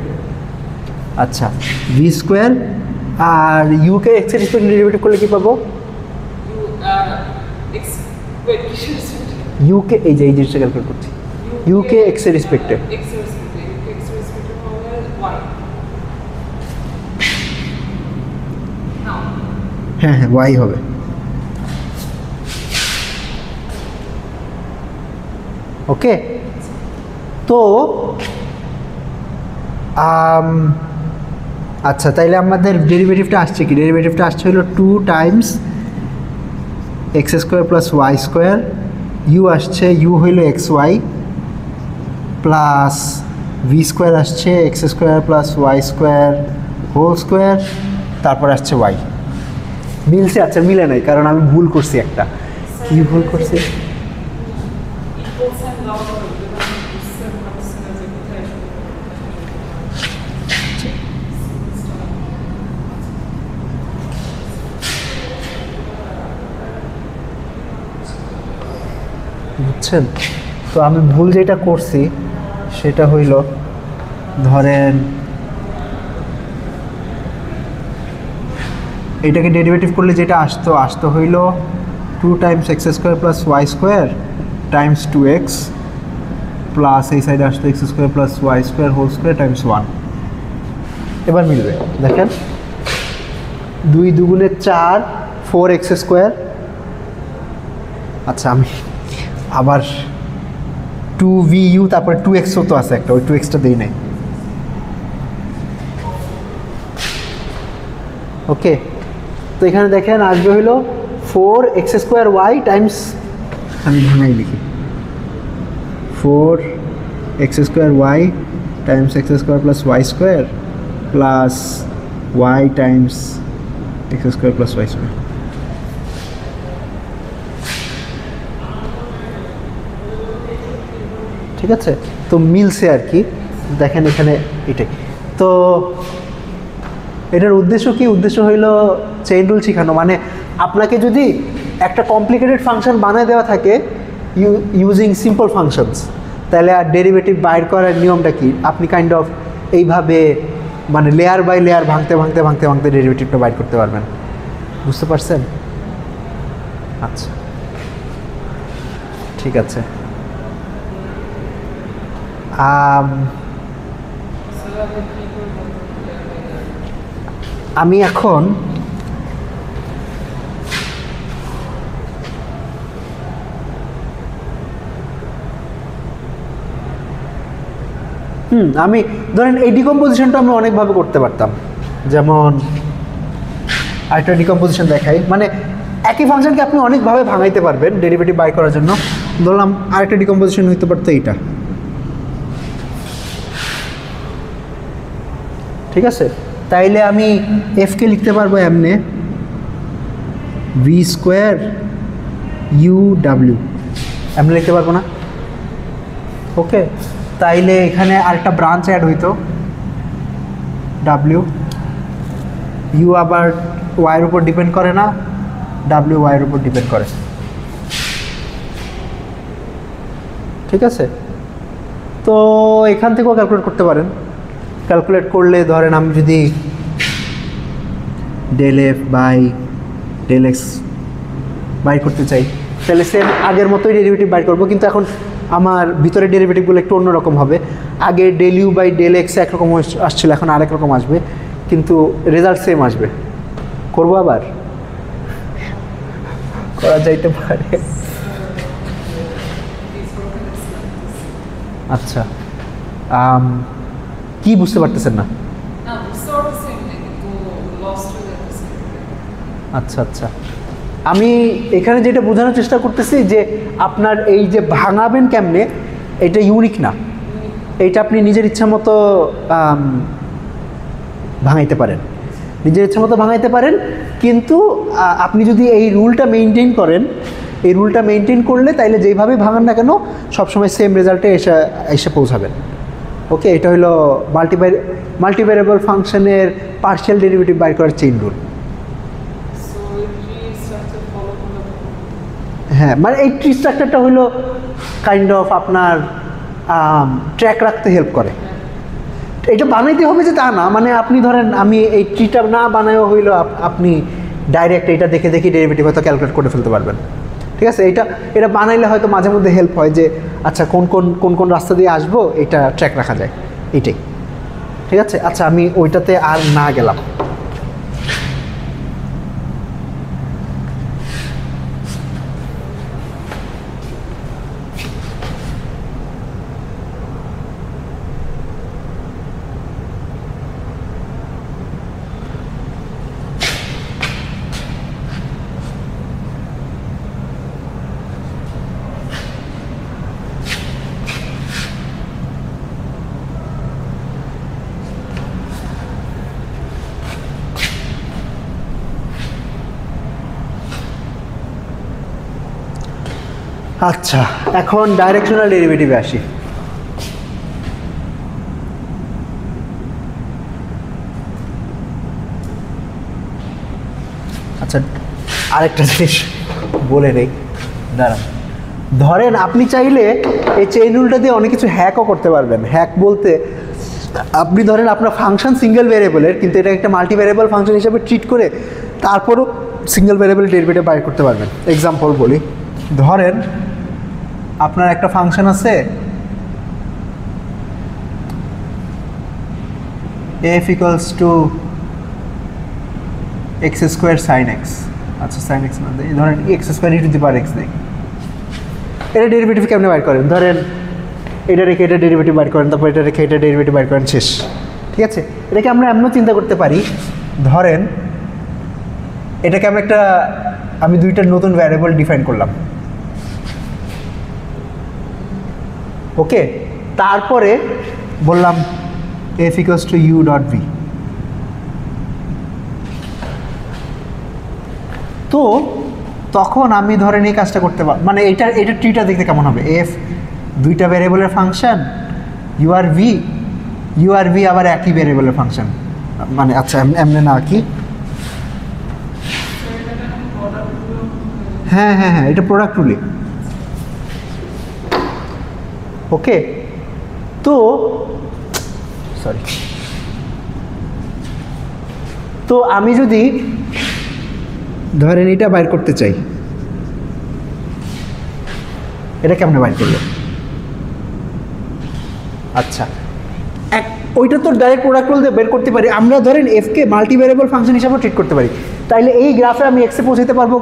[SPEAKER 1] আচ্ছা, ভি স্কোয়ার আর ইউকে এক্স এর রেসপেক্টে ডেরিভেটিভ করলে কি পাবো? ইউকে এই জিনিসটা ক্যালকুলেট করছি, ইউকে এক্স এর রেসপেক্টে, হ্যাঁ ওয়াই হবে। ওকে, তো আচ্ছা তাইলে আমাদের ডেরিভেটিভটা আসছে কি? ডেরিভেটিভটা আসছে হলো 2 times x square plus Y square, U আসছে, ইউ হইল X Y plus V square আসছে X square plus Y square whole square, তারপর আসছে ওয়াই। মিলছে? আচ্ছা মিলে নাই, কারণ আমি ভুল করছি একটা। কি ভুল করছি?
[SPEAKER 2] sen dalga böyle ben isterim aslında zekatı
[SPEAKER 1] বুঝছেন? তো আমি ভুল যেটা করছি সেটা হইল, ধরেন এটাকে ডেরিভেটিভ করলে যেটা আসতো হইল 2 times x square plus Y square times 2x plus এই সাইডে আসতো x square plus Y square whole square times 1। এবার মিলবে, দেখেন 2 দুগুণে 4 4x স্কোয়ার। আচ্ছা আমি আবার 2vu তারপরে 2xও তো আছে একটা, ওই 2xটা দিই নাই। ওকে, তো এখানে দেখেন আসবে হইলো 4x স্কোয়ার ওয়াই টাইমস, আমি ভাঙাই লিখি 4x square y times x square plus Y square plus y times x square plus Y square. ঠিক আছে, তো মিলছে আর কি, দেখেন এখানে এটাই। তো এটার উদ্দেশ্য কি? উদ্দেশ্য হইল চেইন রুল শেখানো। মানে আপনাকে যদি একটা কমপ্লিকেটেড ফাংশন বানিয়ে দেওয়া থাকে ইউজিং সিম্পল ফাংশনস, তাহলে আর ডেরিভেটিভ বাইর করার নিয়মটা কি? আপনি কাইন্ড অফ এইভাবে মানে লেয়ার বাই লেয়ার ভাঙতে ভাঙতে ভাঙতে ভাঙতে ডেরিভেটিভটা বাইর করতে পারবেন। বুঝতে পারছেন? আচ্ছা ঠিক আছে। আমি এখন আমি ধরেন এই ডিকম্পোজিশনটা আমি অনেকভাবে করতে পারতাম। যেমন আরেকটা ডিকম্পোজিশন দেখাই, মানে একই ফাংশনকে আপনি অনেকভাবে ভাঙাইতে পারবেন ডেরিভেটিভ বাই করার জন্য। ধরলাম আরেকটা ডিকম্পোজিশন হইতে পারতো এইটা। ঠিক আছে, তাইলে আমি এফকে লিখতে পারবো এমনে ভি স্কোয়ার ইউ ডাব্লিউ, এমনি লিখতে পারবো না? ওকে, তাইলে এখানে আরেকটা ব্রাঞ্চ অ্যাড হইতো ডাব্লিউ। ইউ আবার ওয়াইয়ের উপর ডিপেন্ড করে না, ডাব্লিউ ওয়াইয়ের উপর ডিপেন্ড করে। ঠিক আছে, তো এখান থেকেও ক্যালকুলেট করতে পারেন। ক্যালকুলেট করলে ধরেন আমি যদি del F by del x by করতে চাই, তাহলে সেম আগের মতোই ডেরিভেটিভ বাই করবো, কিন্তু এখন আমার ভিতরে ডেরিভেটিভগুলো একটু অন্যরকম হবে। আগে del you by del x একরকম আসছিল, এখন আরেক রকম আসবে, কিন্তু রেজাল্ট সেম আসবে। করবো আবার, করা যাইতে পারে। আচ্ছা, কি বুঝতে পারতেছেন না? আচ্ছা আচ্ছা, আমি এখানে যেটা বোঝানোর চেষ্টা করতেছি যে আপনার এই যে ভাঙাবেন কেমনে, এটা ইউনিক না, এইটা আপনি নিজের ইচ্ছা মতো ভাঙাইতে পারেন, নিজের ইচ্ছা মতো ভাঙাইতে পারেন। কিন্তু আপনি যদি এই রুলটা মেনটেন করেন, এই রুলটা মেনটেন করলে তাইলে যেইভাবে ভাঙান না কেন সবসময় সেম রেজাল্টে এসে পৌঁছাবেন। ওকে, এটা হলো মাল্টিভ্যারিয়েবল ফাংশনের পার্শিয়াল ডেরিভেটিভ বাইর করার চেইন রুল। হ্যাঁ, মানে এই ট্রি স্ট্রাকচারটা হলো কাইন্ড অফ আপনার ট্র্যাক রাখতে হেল্প করে। এটা বানাইতে হবে যে তা না, মানে আপনি ধরেন আমি এই ট্রিটা না বানায়ও হইলো আপনি ডাইরেক্ট এটা দেখে দেখে ডেরিভেটিভ হয়তো ক্যালকুলেট করে ফেলতে পারবেন। ঠিক আছে, এটা বানাইলে হয়তো মাঝে মধ্যে হেল্প হয় যে আচ্ছা কোন রাস্তা দিয়ে আসবো এটা ট্র্যাক রাখা যায়, এইটাই। ঠিক আছে, আচ্ছা আমি ওইটাতে আর না গেলাম। আচ্ছা, এখন ডাইরেকশনাল ডেরিভেটিভে আসি। আচ্ছা, আরেকটা জিনিস বলে নেই, দাঁড়ান। ধরেন আপনি চাইলে এই চেইন রুলটা দিয়ে অনেক কিছু হ্যাকও করতে পারবেন। হ্যাক বলতে আপনি ধরেন আপনার ফাংশন সিঙ্গেল ভ্যারিয়েবলের, কিন্তু এটা একটা মাল্টি ভ্যারিয়েবল ফাংশন হিসেবে ট্রিট করে তারপরও সিঙ্গেল ভ্যারিয়েবলের ডেরিভেটিভ বাইর করতে পারবেন। এক্সাম্পল বলি, ধরেন আপনার একটা ফাংশন আছে f equals to x square sine x. আচ্ছা, সাইন এক্স না দেয়, ধরেন x square E to the power x দেয়। এটা ডেরিভেটিভ কেমনে বাইর করেন? ধরেন এটা রেখে এটা ডেরিভেটিভ বাইর করেন, তারপর এটা রেখে এটা ডেরিভেটিভ বাইর করেন, শেষ। ঠিক আছে, এটাকে আমরা এমনও চিন্তা করতে পারি, ধরেন এটাকে আমি দুইটা নতুন ভ্যারিয়েবল ডিফাইন করলাম, ওকে। তারপরে বললাম f equals to U dot V. তো তখন আমি ধরেন এই কাজটা করতে পার, মানে এটা ট্রিটা দেখতে কেমন হবে? এফ দুইটা ভ্যারিয়েবলের ফাংশন, ইউ আর ভি আবার একই ভ্যারিয়েবলের ফাংশন, মানে আচ্ছা এমনি না কি? হ্যাঁ হ্যাঁ হ্যাঁ, এটা প্রোডাক্ট রুলে, ওকে। তো সরি, তো আমি যদি ধরেন এটা বাইর করতে চাই, এটা কেমনে বাইর করবো? আচ্ছা, ওইটা তো ডাইরেক্ট প্রোডাক্ট রুল দিয়ে বের করতে পারি। আমরা ধরেন এফকে মাল্টি ভ্যারিয়েবল ফাংশন হিসাবে ট্রিট করতে পারি। তাইলে এই গ্রাফে আমি এক্সে পৌঁছাতে পারবো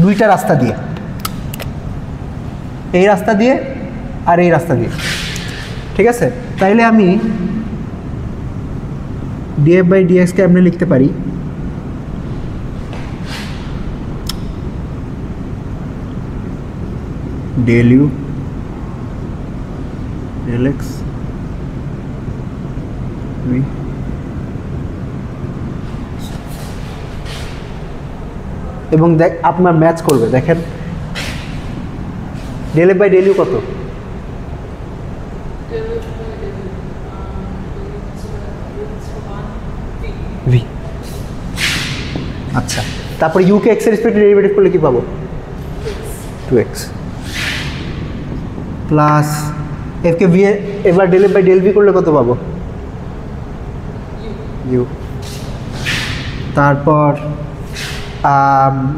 [SPEAKER 1] দুইটা রাস্তা দিয়ে, এই রাস্তা দিয়ে আর এই রাস্তা দিয়ে, ঠিক আছে। তাইলে আমি ডিএফ বাই ডিএক্সকে আপনি লিখতে পারি del u del x v. এবং দেখ আপনার ম্যাচ করবে, দেখেন del F by del you কত? ভি। আচ্ছা, তারপর ইউকে এক্স এর রেসপেক্টে ডেরিভেটিভ করলে কি পাবো? 2x প্লাস এফকে ভি এবার del F by del v করলে কত পাবো? ইউ। তারপর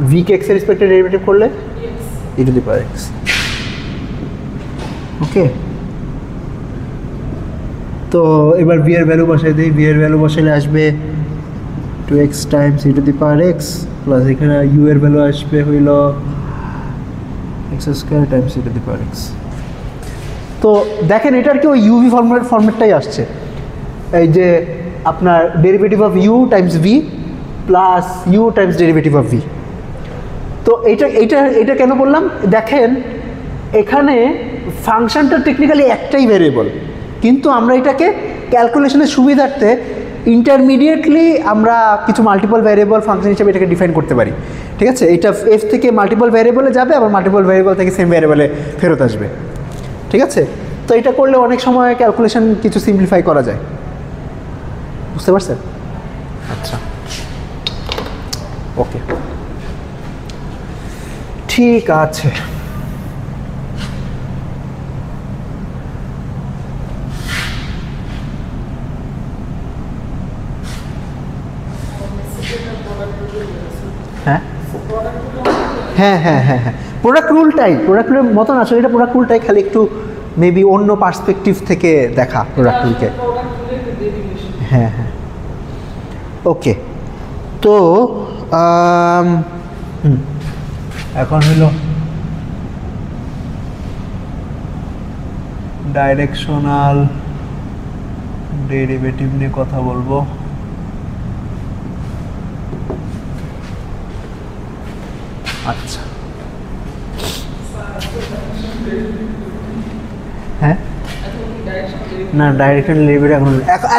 [SPEAKER 1] ভি কে এক্স এর রেসপেক্টে ডেরিভেটিভ করলে ই টু দি পাওয়ার এক্স, ওকে। তো এবার ভি এর ভ্যালু বসাই দিই, ভি এর ভ্যালু বসাইলে আসবে 2x Times E to the power x, plus এখানে ইউ এর ভ্যালু আসবে হইল x square Times E to the power x. তো দেখেন এটার কি ওই ইউভি ফর্মেটটাই আসছে, এই যে আপনার derivative of u times v plus u times derivative of v. তো এইটা কেন বললাম? দেখেন এখানে ফাংশনটা টেকনিক্যালি একটাই ভ্যারিয়েবল, কিন্তু আমরা এটাকে ক্যালকুলেশনের সুবিধার্থে ইন্টারমিডিয়েটলি আমরা কিছু মাল্টিপল ভ্যারিয়েবল ফাংশন হিসেবে এটাকে ডিফাইন করতে পারি, ঠিক আছে। এটা এফ থেকে মাল্টিপল ভ্যারিয়েবলে যাবে, আবার মাল্টিপল ভ্যারিয়েবল থেকে সেম ভ্যারিয়েবলে ফেরত আসবে, ঠিক আছে। তো এটা করলে অনেক সময় ক্যালকুলেশন কিছু সিম্পলিফাই করা যায়, বুঝতে পারছেন? আচ্ছা, ওকে, ঠিক আছে। হ্যাঁ হ্যাঁ হ্যাঁ হ্যাঁ হ্যাঁ, প্রোডাক্ট রুলের মতন আসলে এটা প্রোডাক্ট রুলটাই, খালি একটু মেবি অন্য পার্সপেক্টিভ থেকে দেখা প্রোডাক্ট রুলকে। হ্যাঁ হ্যাঁ, ওকে। তো এখন হইল ডাইরেকশনাল ডেরিভেটিভ নিয়ে কথা বলবো। আচ্ছা, হ্যাঁ না, ডাইরেকশনাল ডেরিভেটিভ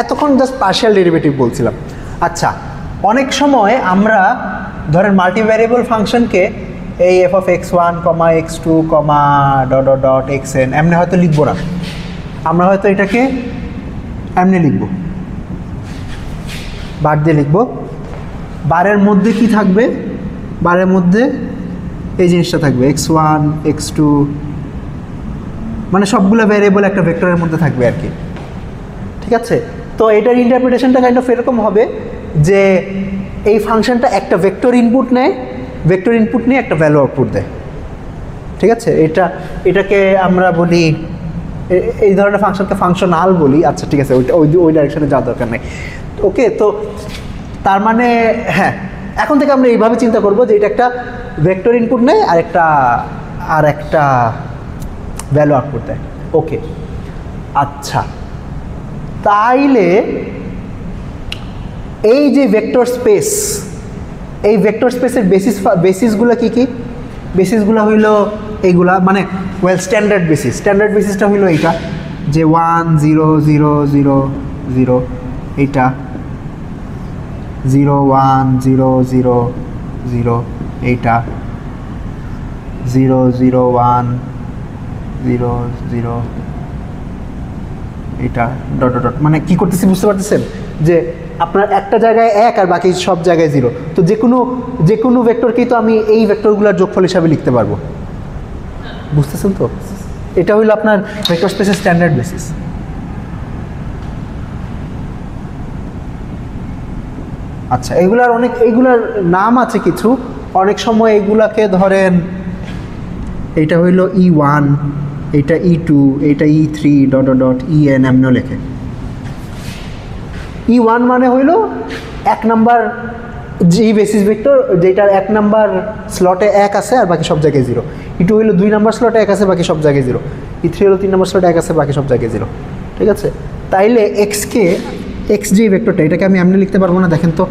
[SPEAKER 1] এতক্ষণ জাস্ট পার্শিয়াল ডেরিভেটিভ বলছিলাম। আচ্ছা, অনেক সময় আমরা ধরেন মাল্টিভ্যারিয়েবল ফাংশনকে এই f of x one comma x two comma dot dot dot x n এমনি হয়তো লিখবো না, আমরা হয়তো এটাকে এমনি লিখব, বার দিয়ে লিখব। বারের মধ্যে কি থাকবে, বারের মধ্যে এই জিনিসটা থাকবে এক্স ওয়ান এক্স টু, মানে সবগুলো ভ্যারিয়েবল একটা ভেক্টরের মধ্যে থাকবে আর কি। ঠিক আছে, তো এটার ইন্টারপ্রিটেশনটা কাইন্ড অফ এরকম হবে যে এই ফাংশনটা একটা ভেক্টর ইনপুট নেয়, ভেক্টর ইনপুট নিয়ে একটা ভ্যালু আউটপুট দেয়। ঠিক আছে, এটাকে আমরা বলি, এই ধরনের ফাংশনকে ফাংশনাল বলি। আচ্ছা ঠিক আছে, ওই ডাইরেকশনে যাওয়ার দরকার নেই। ওকে, তো তার মানে হ্যাঁ, এখন থেকে আমরা এইভাবে চিন্তা করব যে এটা একটা ভেক্টর ইনপুট নেয় আর একটা ভ্যালু আউটপুট দেয়। ওকে, আচ্ছা, তাইলে এই যে ভেক্টর স্পেস, এই ভেক্টর স্পেসের বেসিসগুলো কি কি? বেসিসগুলো হইল এইগুলা, মানে ওয়েল স্ট্যান্ডার্ড বেসিসটা হইল এইটা যে 1 0 0 0 0, এইটা 0 1 0 0 0, এইটা 0 0 1 0 0, এটা ডট ডট ডট। মানে কি করতেছি বুঝতে পারতেছেন যে আপনার একটা জায়গায় 1 আর বাকি সব জায়গায় 0, তো যে কোনো ভেক্টরকেই তো আমি এই ভেক্টরগুলোর যোগফল হিসাবে লিখতে পারবো। বুঝতেছেন তো? এটা হইল আপনার ভেক্টর স্পেসের স্ট্যান্ডার্ড বেসিস। আচ্ছা, এইগুলার নাম আছে কিছু, অনেক সময় এইগুলাকে ধরেন এইটা হইল E1, এইটা E2, এইটা E3 dot dot dot EN এমনও লেখে। E1 মানে হইল 1 নাম্বার যে বেসিস ভেক্টর, যেটার 1 নাম্বার স্লটে 1 আছে আর বাকি সব জায়গায় 0। E2 হইল 2 নাম্বার স্লটে 1 আছে, বাকি সব জায়গায় 0। E3 হলো 3 নাম্বার স্লটে 1 আছে, বাকি সব জায়গায় 0। ঠিক আছে, তাইলে x যে ভেক্টরটা, এটাকে আমি এমনি লিখতে পারবো না। দেখেন তো,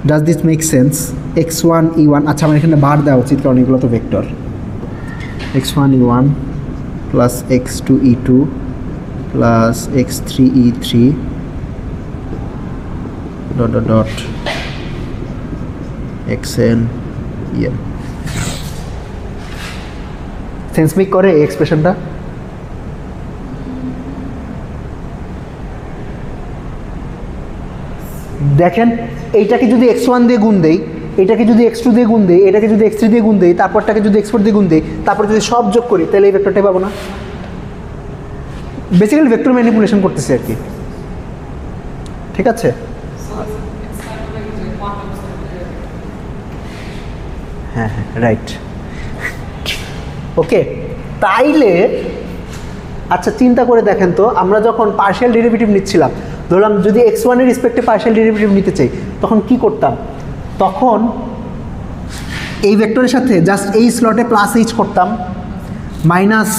[SPEAKER 1] does this make sense? x1 E1, আচ্ছা আমার এখানে বার দেওয়া উচিত কারণ এগুলো তো vector. x1 E1 plus x2 E2 plus x3 E3 dot dot dot xn EN। Sense make করে এই এক্সপ্রেশনটা? দেখেন, এইটাকে যদি x1 দিয়ে গুণ দেই, এটাকে যদি x2 দিয়ে গুণ দেই, এটাকে যদি x3 দিয়ে গুণ দেই, তারপরটাকে যদি x4 দিয়ে গুণ দেই, তারপর যদি সব যোগ করি, তাহলে এই ভেক্টরটাই পাবো না? বেসিক্যালি ভেক্টর ম্যানিপুলেশন করতেছি আর কি। ঠিক আছে, হ্যাঁ হ্যাঁ, রাইট। ওকে, তাইলে আচ্ছা চিন্তা করে দেখেন তো, আমরা যখন পার্শিয়াল ডেরিভেটিভ নিচ্ছিলাম, ধরলাম যদি x1 এর রেসপেক্টে পার্শিয়াল ডেরিভেটিভ নিতে চাই, তখন কি করতাম? তখন এই ভেক্টরের সাথে জাস্ট এই স্লটে প্লাস এইচ করতাম, মাইনাস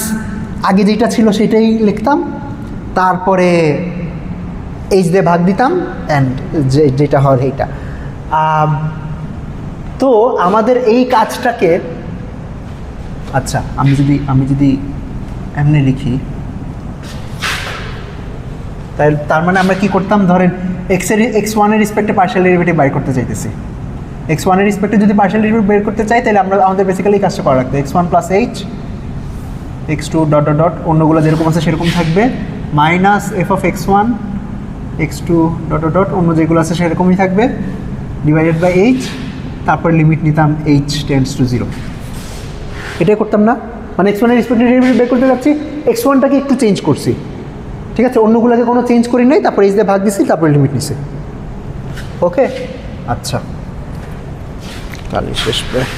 [SPEAKER 1] আগে যেটা ছিল সেটাই লিখতাম, তারপরে এইচ দিয়ে ভাগ দিতাম, অ্যান্ড যেটা হয় এইটা। তো আমাদের এই কাজটাকে, আচ্ছা আমি যদি এমনি লিখি, তার মানে আমরা কি করতাম? ধরেন x1 এর রেসপেক্টে পার্শিয়াল ডেরিভেটিভ বের করতে চাইতেছি। x1 এর রেসপেক্টে যদি পার্শিয়াল ডেরিভেটিভ বের করতে চাই, তাহলে আমাদের বেসিক্যালি কাজটা করা লাগবে x1 plus h, x2 dot dot dot, অন্যগুলো যেরকম আছে সেরকম থাকবে, minus f of x1, x2 dot dot dot, অন্য যেগুলো আছে সেরকমই থাকবে, ডিভাইডেড বাই h, তারপর লিমিট নিতাম h টেন্ডস টু 0। এটাই করতাম না? মানে x1 এর রেসপেক্টে ডেরিভেটিভ বের করতে যাচ্ছি, x1টাকে একটু চেঞ্জ করছি, ঠিক আছে, অন্যগুলোকে কোনো চেঞ্জ করি নাই, তারপর এইচ দিয়ে ভাগ দিছি, তারপর লিমিট নিছি। ওকে, আচ্ছা, তাহলে শেষ প্রায়।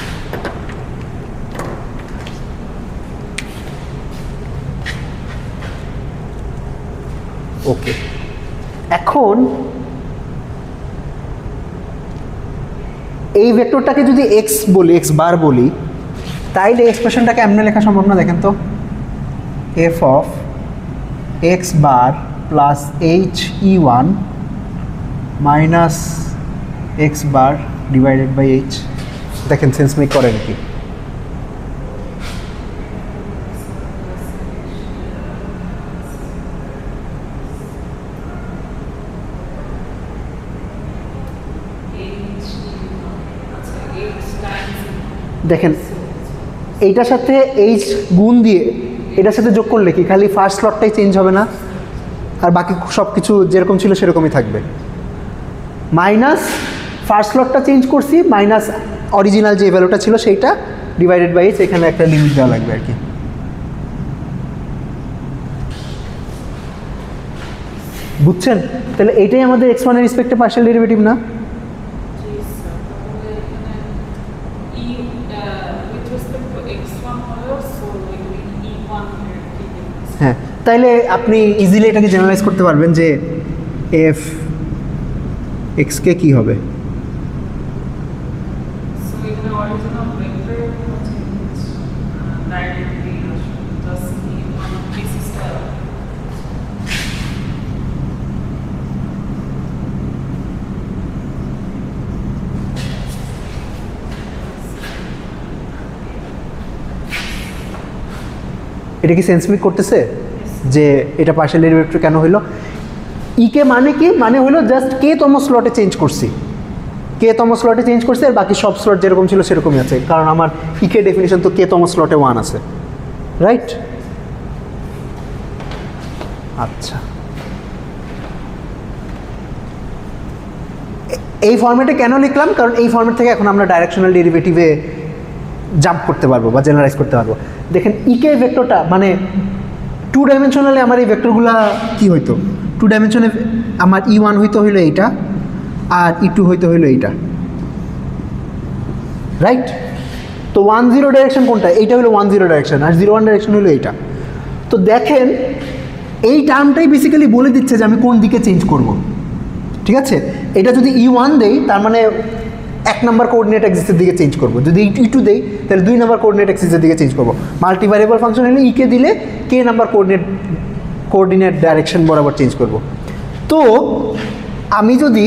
[SPEAKER 1] ওকে, এখন এই ভেক্টরটাকে যদি এক্স বলি, এক্স বার বলি, তাইলে এক্সপ্রেশনটাকে এমনি লেখা সম্ভব না? দেখেন তো, f of x bar plus HE1 minus x bar divided by h। দেখেন সেন্স মেক করে নাকি? দেখেন এইটার সাথে এইচ গুণ দিয়ে এটার সাথে যোগ করলে কি খালি ফার্স্ট স্লটটাই চেঞ্জ হবে না, আর বাকি সব কিছু যেরকম ছিল সেরকমই থাকবে। মাইনাস ফার্স্ট স্লটটা চেঞ্জ করছি, মাইনাস অরিজিনাল যে ভ্যালুটা ছিল সেইটা, ডিভাইডেড বাই এইচ, এখানে একটা লিমিট দেওয়া লাগবে আর কি। বুঝছেন? তাহলে এইটাই আমাদের x1 এর রেসপেক্টে পার্শিয়াল ডেরিভেটিভ না?
[SPEAKER 2] জি স্যার, তাহলে এখানে ই উইথ রেসপেক্ট টু x1 হলো, সো e1 এর কি difference?
[SPEAKER 1] হ্যাঁ, তাইলে আপনি ইজিলি এটাকে জেনারেলাইজ করতে পারবেন যে এফ এক্সকে কী হবে।
[SPEAKER 2] সো এখানে অরিজিনাল ভেক্টর হচ্ছে directly just e1 this style.
[SPEAKER 1] এটা কি সেন্স মেক করতেছে যে এটা পার্শিয়াল ডেরিভেটিভ কেন হইলো? ইকে মানে কি, মানে হলো জাস্ট কে তম স্লটে চেঞ্জ করছি, কে তম স্লটে চেঞ্জ করছি, আর বাকি সব স্লট যেরকম ছিল সেরকমই আছে, কারণ আমার ইকে ডেফিনিশন তো কে তম স্লটে 1 আছে, রাইট? আচ্ছা, এই ফর্মেটে কেন লিখলাম? কারণ এই ফর্মেট থেকে এখন আমরা ডাইরেকশনাল ডেরিভেটিভে জাম্প করতে পারবো বা জেনারেলাইজ করতে পারবো। দেখেন ইকে ভেক্টরটা মানে 2 ডাইমেনশনালে আমার এই ভেক্টরগুলা কি হইতো, 2 ডাইমেনশনে আমার E1 হইতো হইলো এইটা, আর E2 হইতো হইলো এইটা, রাইট? তো 1 0 ডাইরেকশন কোনটা? এইটা হলো 1 0 ডাইরেকশন, আর 0 1 ডাইরেকশন হলো এইটা। তো দেখেন এই টার্মটাই বেসিক্যালি বলে দিচ্ছে যে আমি কোন দিকে চেঞ্জ করব, ঠিক আছে? এটা যদি E1 দেই তার মানে 1 নাম্বার কোঅর্ডিনেট অ্যাক্সিসের দিকে চেঞ্জ করব, যদি E2 দেই তাহলে 2 নাম্বার কোঅর্ডিনেট অ্যাক্সিসের দিকে চেঞ্জ করব। মাল্টিভ্যারিয়েবল ফাংশন হলে ইকে দিলে কে নাম্বার কোঅর্ডিনেট ডাইরেকশন বরাবর চেঞ্জ করব। তো আমি যদি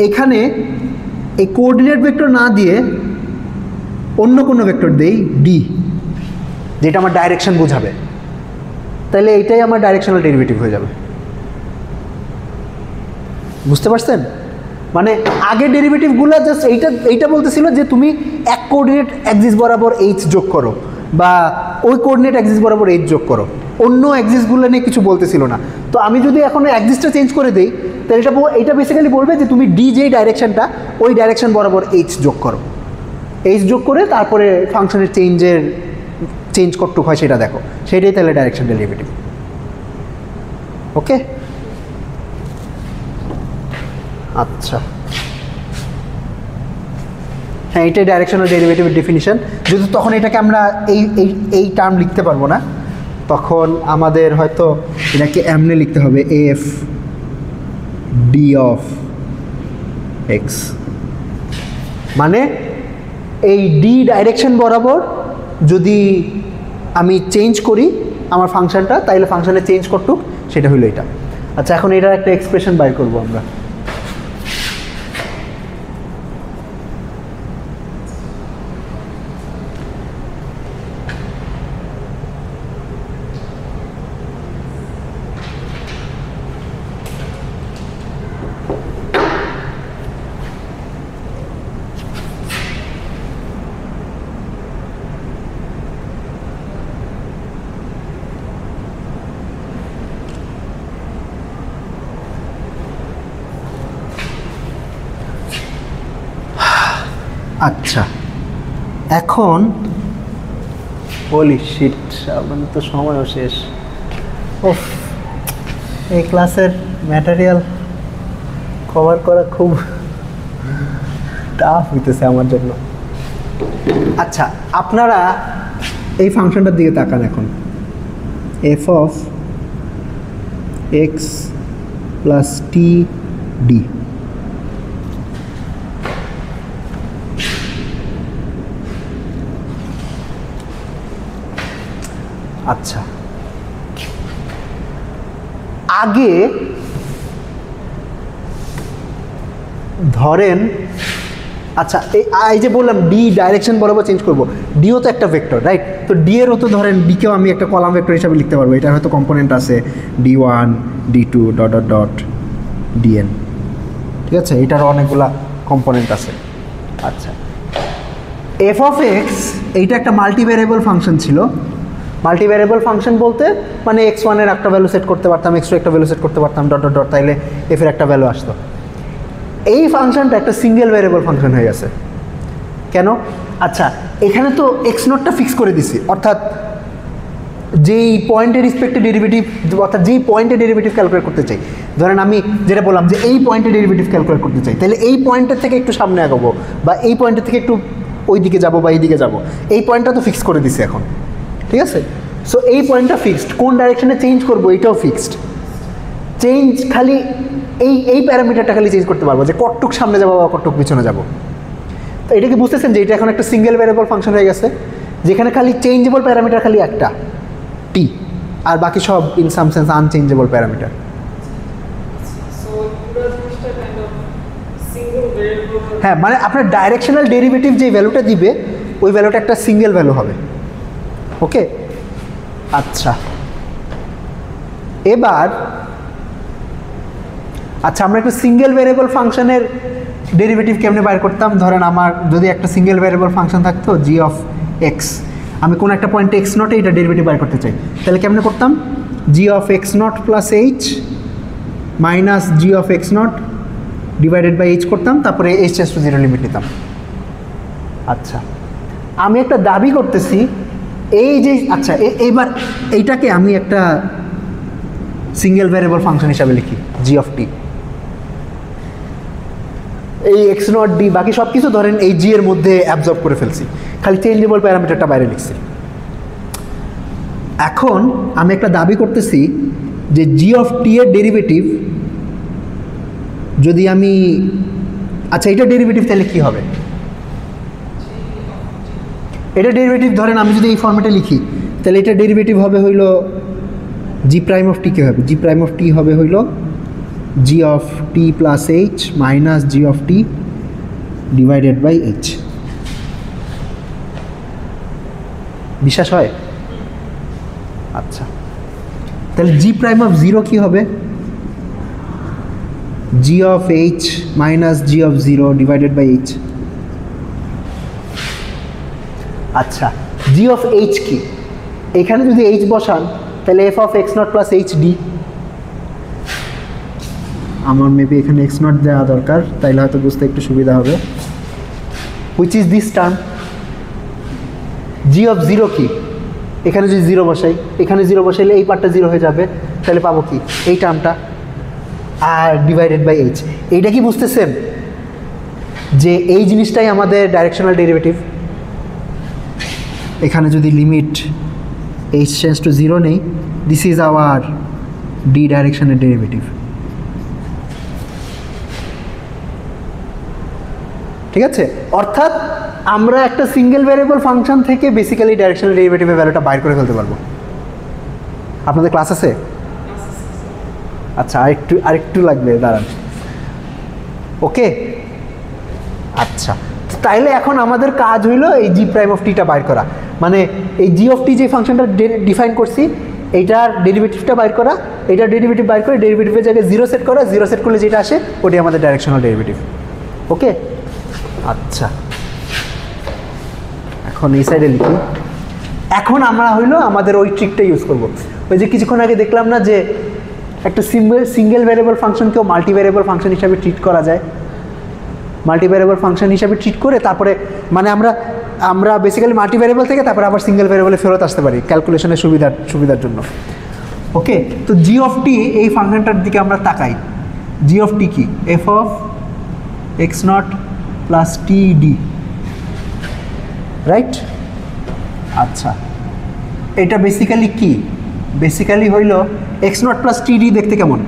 [SPEAKER 1] এখানে এই কোঅর্ডিনেট ভেক্টর না দিয়ে অন্য কোনো ভেক্টর দেই ডি, যেটা আমার ডাইরেকশন বোঝাবে, তাহলে এইটাই আমার ডাইরেকশনাল ডেরিভেটিভ হয়ে যাবে। বুঝতে পারছেন? মানে আগের ডেরিভেটিভগুলো জাস্ট এইটা বলতেছিল যে তুমি এক কোঅর্ডিনেট অ্যাক্সিস বরাবর এইচ যোগ করো, বা ওই কোঅর্ডিনেট অ্যাক্সিস বরাবর এইচ যোগ করো, অন্য অ্যাক্সিসগুলো নিয়ে কিছু বলতেছিল না। তো আমি যদি এখন অ্যাক্সিসটা চেঞ্জ করে দিই তাহলে এটা বেসিক্যালি বলবে যে তুমি ডি যেই ডাইরেকশনটা ওই ডাইরেকশন বরাবর এইচ যোগ করো, এইচ যোগ করে তারপরে ফাংশনের চেঞ্জ কতটুকু হয় সেটা দেখো, সেটাই তাহলে ডাইরেকশন ডেরিভেটিভ। ওকে, আচ্ছা, হ্যাঁ এটাই ডাইরেকশনাল ডেরিভেটিভের ডেফিনিশন। যদি তখন এটাকে আমরা এই টার্ম লিখতে পারবো না, তখন আমাদের হয়তো এটাকে এমনি লিখতে হবে এফ ডি অফ এক্স, মানে এই ডি ডাইরেকশন বরাবর যদি আমি চেঞ্জ করি আমার ফাংশনটা, তাইলে ফাংশনে চেঞ্জ করতুক, সেটা হলো এটা। আচ্ছা, এখন এটার একটা এক্সপ্রেশন বাইর করবো আমরা। আচ্ছা, এখন হোলি শিট, আমাদের তো সময়ও শেষ। ওফ, এই ক্লাসের ম্যাটেরিয়াল কভার করা খুব টাফ হইতেছে আমার জন্য। আচ্ছা, আপনারা এই ফাংশনটার দিকে তাকান এখন, F of x plus T D. আচ্ছা, আগে ধরেন, আচ্ছা এই যে বললাম ডি ডাইরেকশন বরাবর চেঞ্জ করবো, ডিও তো একটা ভেক্টর, রাইট? তো ডি এরও তো ধরেন ডিকেও আমি একটা কলাম ভেক্টর হিসাবে লিখতে পারবো। এটার হয়তো কম্পোনেন্ট আছে D1 D2 dot dot dot DNA, ঠিক আছে? এটারও অনেকগুলা কম্পোনেন্ট আছে। আচ্ছা, এফ অফ এক্স এইটা একটা মাল্টিভ্যারিয়েবল ফাংশন ছিল। মাল্টিভ্যারিয়েবল ফাংশন বলতে মানে এক্স ওয়ানের একটা ভ্যালু সেট করতে পারতাম, এক্স টু একটা ভ্যালু সেট করতে পারতাম, ডট ডট ডট, তাইলে এফের একটা ভ্যালু আসতো। এই ফাংশনটা একটা সিঙ্গেল ভ্যারিয়েবল ফাংশন হয়ে গেছে। কেন? আচ্ছা, এখানে তো এক্স নটটা ফিক্স করে দিছি, অর্থাৎ যেই পয়েন্টের রিসপেক্টে ডেরিভেটিভ, অর্থাৎ যেই পয়েন্টে ডেরিভেটিভ ক্যালকুলেট করতে চাই, ধরেন আমি যেটা বললাম যে এই পয়েন্টে ডেরিভেটিভ ক্যালকুলেট করতে চাই, তাহলে এই পয়েন্টের থেকে একটু সামনে আগাবো বা এই পয়েন্টের থেকে একটু ওই দিকে যাবো বা এই দিকে যাবো, এই পয়েন্টটা তো ফিক্স করে দিছি এখন, ঠিক আছে? সো এই পয়েন্টটা ফিক্সড, কোন ডাইরেকশনে চেঞ্জ করবো এইটাও ফিক্সড। চেঞ্জ খালি এই প্যারামিটারটা খালি চেঞ্জ করতে পারবো যে কতটুক সামনে যাবো বা কতটুক পিছনে যাবো। তো এটা কি বুঝতেছেন যে এটা এখন একটা সিঙ্গেল ভ্যারিয়েবল ফাংশন হয়ে গেছে, যেখানে খালি চেঞ্জেবল প্যারামিটার খালি একটা টি, আর বাকি সব in some sense unchangeable parameter. হ্যাঁ, মানে আপনার ডাইরেকশনাল ডেরিভেটিভ যে ভ্যালুটা দিবে ওই ভ্যালুটা একটা সিঙ্গেল ভ্যালু হবে। ওকে, আচ্ছা এবার আমরা একটা সিঙ্গেল ভ্যারিয়েবল ফাংশনের ডেরিভেটিভ কেমনে বাইর করতাম? ধরেন আমার যদি একটা সিঙ্গেল ভ্যারিয়েবল ফাংশন থাকতো জি অফ এক্স, আমি কোন একটা পয়েন্টে এক্স নটে এটা ডেরিভেটিভ বাইর করতে চাই, তাহলে কেমনে করতাম? G of x naught plus H minus G of x naught divided by H করতাম, তারপরে H tends to zero limit নিতাম। আচ্ছা, আমি একটা দাবি করতেছি এই যে, আচ্ছা এইবার এইটাকে আমি একটা সিঙ্গেল ভ্যারিয়েবল ফাংশন হিসাবে লিখি জি অফ টি। এই এক্স নট ডি বাকি সব কিছু ধরেন এই জি এর মধ্যে অ্যাবজর্ব করে ফেলছি, খালি চেঞ্জেবল প্যারামিটারটা বাইরে লিখছি। এখন আমি একটা দাবি করতেছি যে জি অফ টি এর ডেরিভেটিভ যদি আমি, আচ্ছা এটা ডেরিভেটিভ তাহলে কী হবে? এটা ডেরিভেটিভ ধরেন আমি যদি এই ফর্মেটে লিখি তাহলে এটা ডেরিভেটিভ হবে হইল জি প্রাইম অফ টি কে হবে, জি প্রাইম অফ টি হবে হইল G of T plus H minus G of T divided by H. বিশ্বাস হয়? আচ্ছা, তাহলে জি প্রাইম অফ জিরো কী হবে? G of H minus G of zero divided by H. আচ্ছা, জি অফ এইচ কি? এখানে যদি এইচ বসান তাহলে F of x naught plus H D, আমার মেবি এখানে এক্স নট দেওয়া দরকার, তাইলে হয়তো বুঝতে একটু সুবিধা হবে। Which is this term? G of zero কি? এখানে যদি জিরো বসাই, এখানে জিরো বসাইলে এই পার্টটা জিরো হয়ে যাবে, তাহলে পাবো কি? এই টার্মটা, আর ডিভাইডেড বাই এইচ। এইটা কি বুঝতেছেন যে এই জিনিসটাই আমাদের ডাইরেকশনাল ডেরিভেটিভ? এখানে যদি limit H tends to zero নেই, দিস ইজ আওয়ার ডি ডাইরেকশনের ডেরিভেটিভ। ঠিক আছে, অর্থাৎ আমরা একটা সিঙ্গেল ভ্যারিয়েবল ফাংশন থেকে বেসিক্যালি ডাইরেকশনাল ডেরিভেটিভের ভ্যালুটা বাইর করে ফেলতে পারবো। আপনাদের ক্লাস আছে? আচ্ছা, আরেকটু লাগবে, দাঁড়ান। ওকে, আচ্ছা তাইলে এখন আমাদের কাজ হইলো এই জি প্রাইম অফ টিটা বাইর করা, মানে এই জি অফ টি যে ফাংশনটা ডিফাইন করছি এইটার ডেরিভেটিভটা বাইর করা, এইটার ডেরিভেটিভ বাইর করে ডেরিভেটিভের জায়গায় জিরো সেট করা, জিরো সেট করলে যেটা আসে ওটাই আমাদের ডাইরেকশনাল ডেরিভেটিভ। ওকে, আচ্ছা এখন এই সাইডে লিখি। এখন আমরা হইলো আমাদের ওই ট্রিকটা ইউজ করব। ওই যে কিছুক্ষণ আগে দেখলাম না যে একটা সিঙ্গেল ভ্যারিয়েবল ফাংশনকেও মাল্টি ভ্যারিয়েবল ফাংশন হিসাবে ট্রিট করা যায়। মাল্টি ভ্যারিয়েবল ফাংশন হিসাবে ট্রিট করে তারপরে মানে আমরা বেসিক্যালি মাল্টি ভ্যারিয়েবল থেকে তারপরে আবার সিঙ্গেল ভ্যারিয়েবলে ফেরত আসতে পারি ক্যালকুলেশনের সুবিধার জন্য। ওকে, তো জি অফ টি এই ফাংশনটার দিকে আমরা তাকাই। জি অফ টি কি? F of x naught plus T D, right? আচ্ছা, এটা বেসিক্যালি কি? বেসিক্যালি হইল x naught plus T D দেখতে কেমন?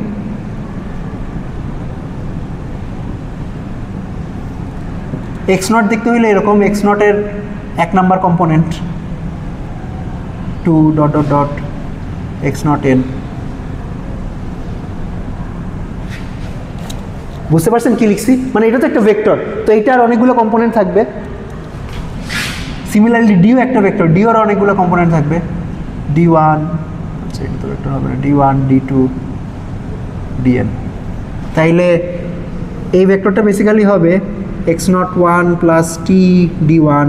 [SPEAKER 1] এক্স নট দেখতে হইলে এরকম, এক্স নটের এক number component two dot dot dot x naught n. বুঝতে পারছেন কি লিখছি? মানে এটা তো একটা ভেক্টর, তো এইটার অনেকগুলো কম্পোনেন্ট থাকবে। সিমিলারলি ডিও একটা ভেক্টর, ডিওর অনেকগুলো কম্পোনেন্ট থাকবে, ডি ওয়ান, আচ্ছা এটা তো ভেক্টর হবে না, D one D two DN. তাইলে এই ভেক্টরটা বেসিক্যালি হবে X naught one plus T D one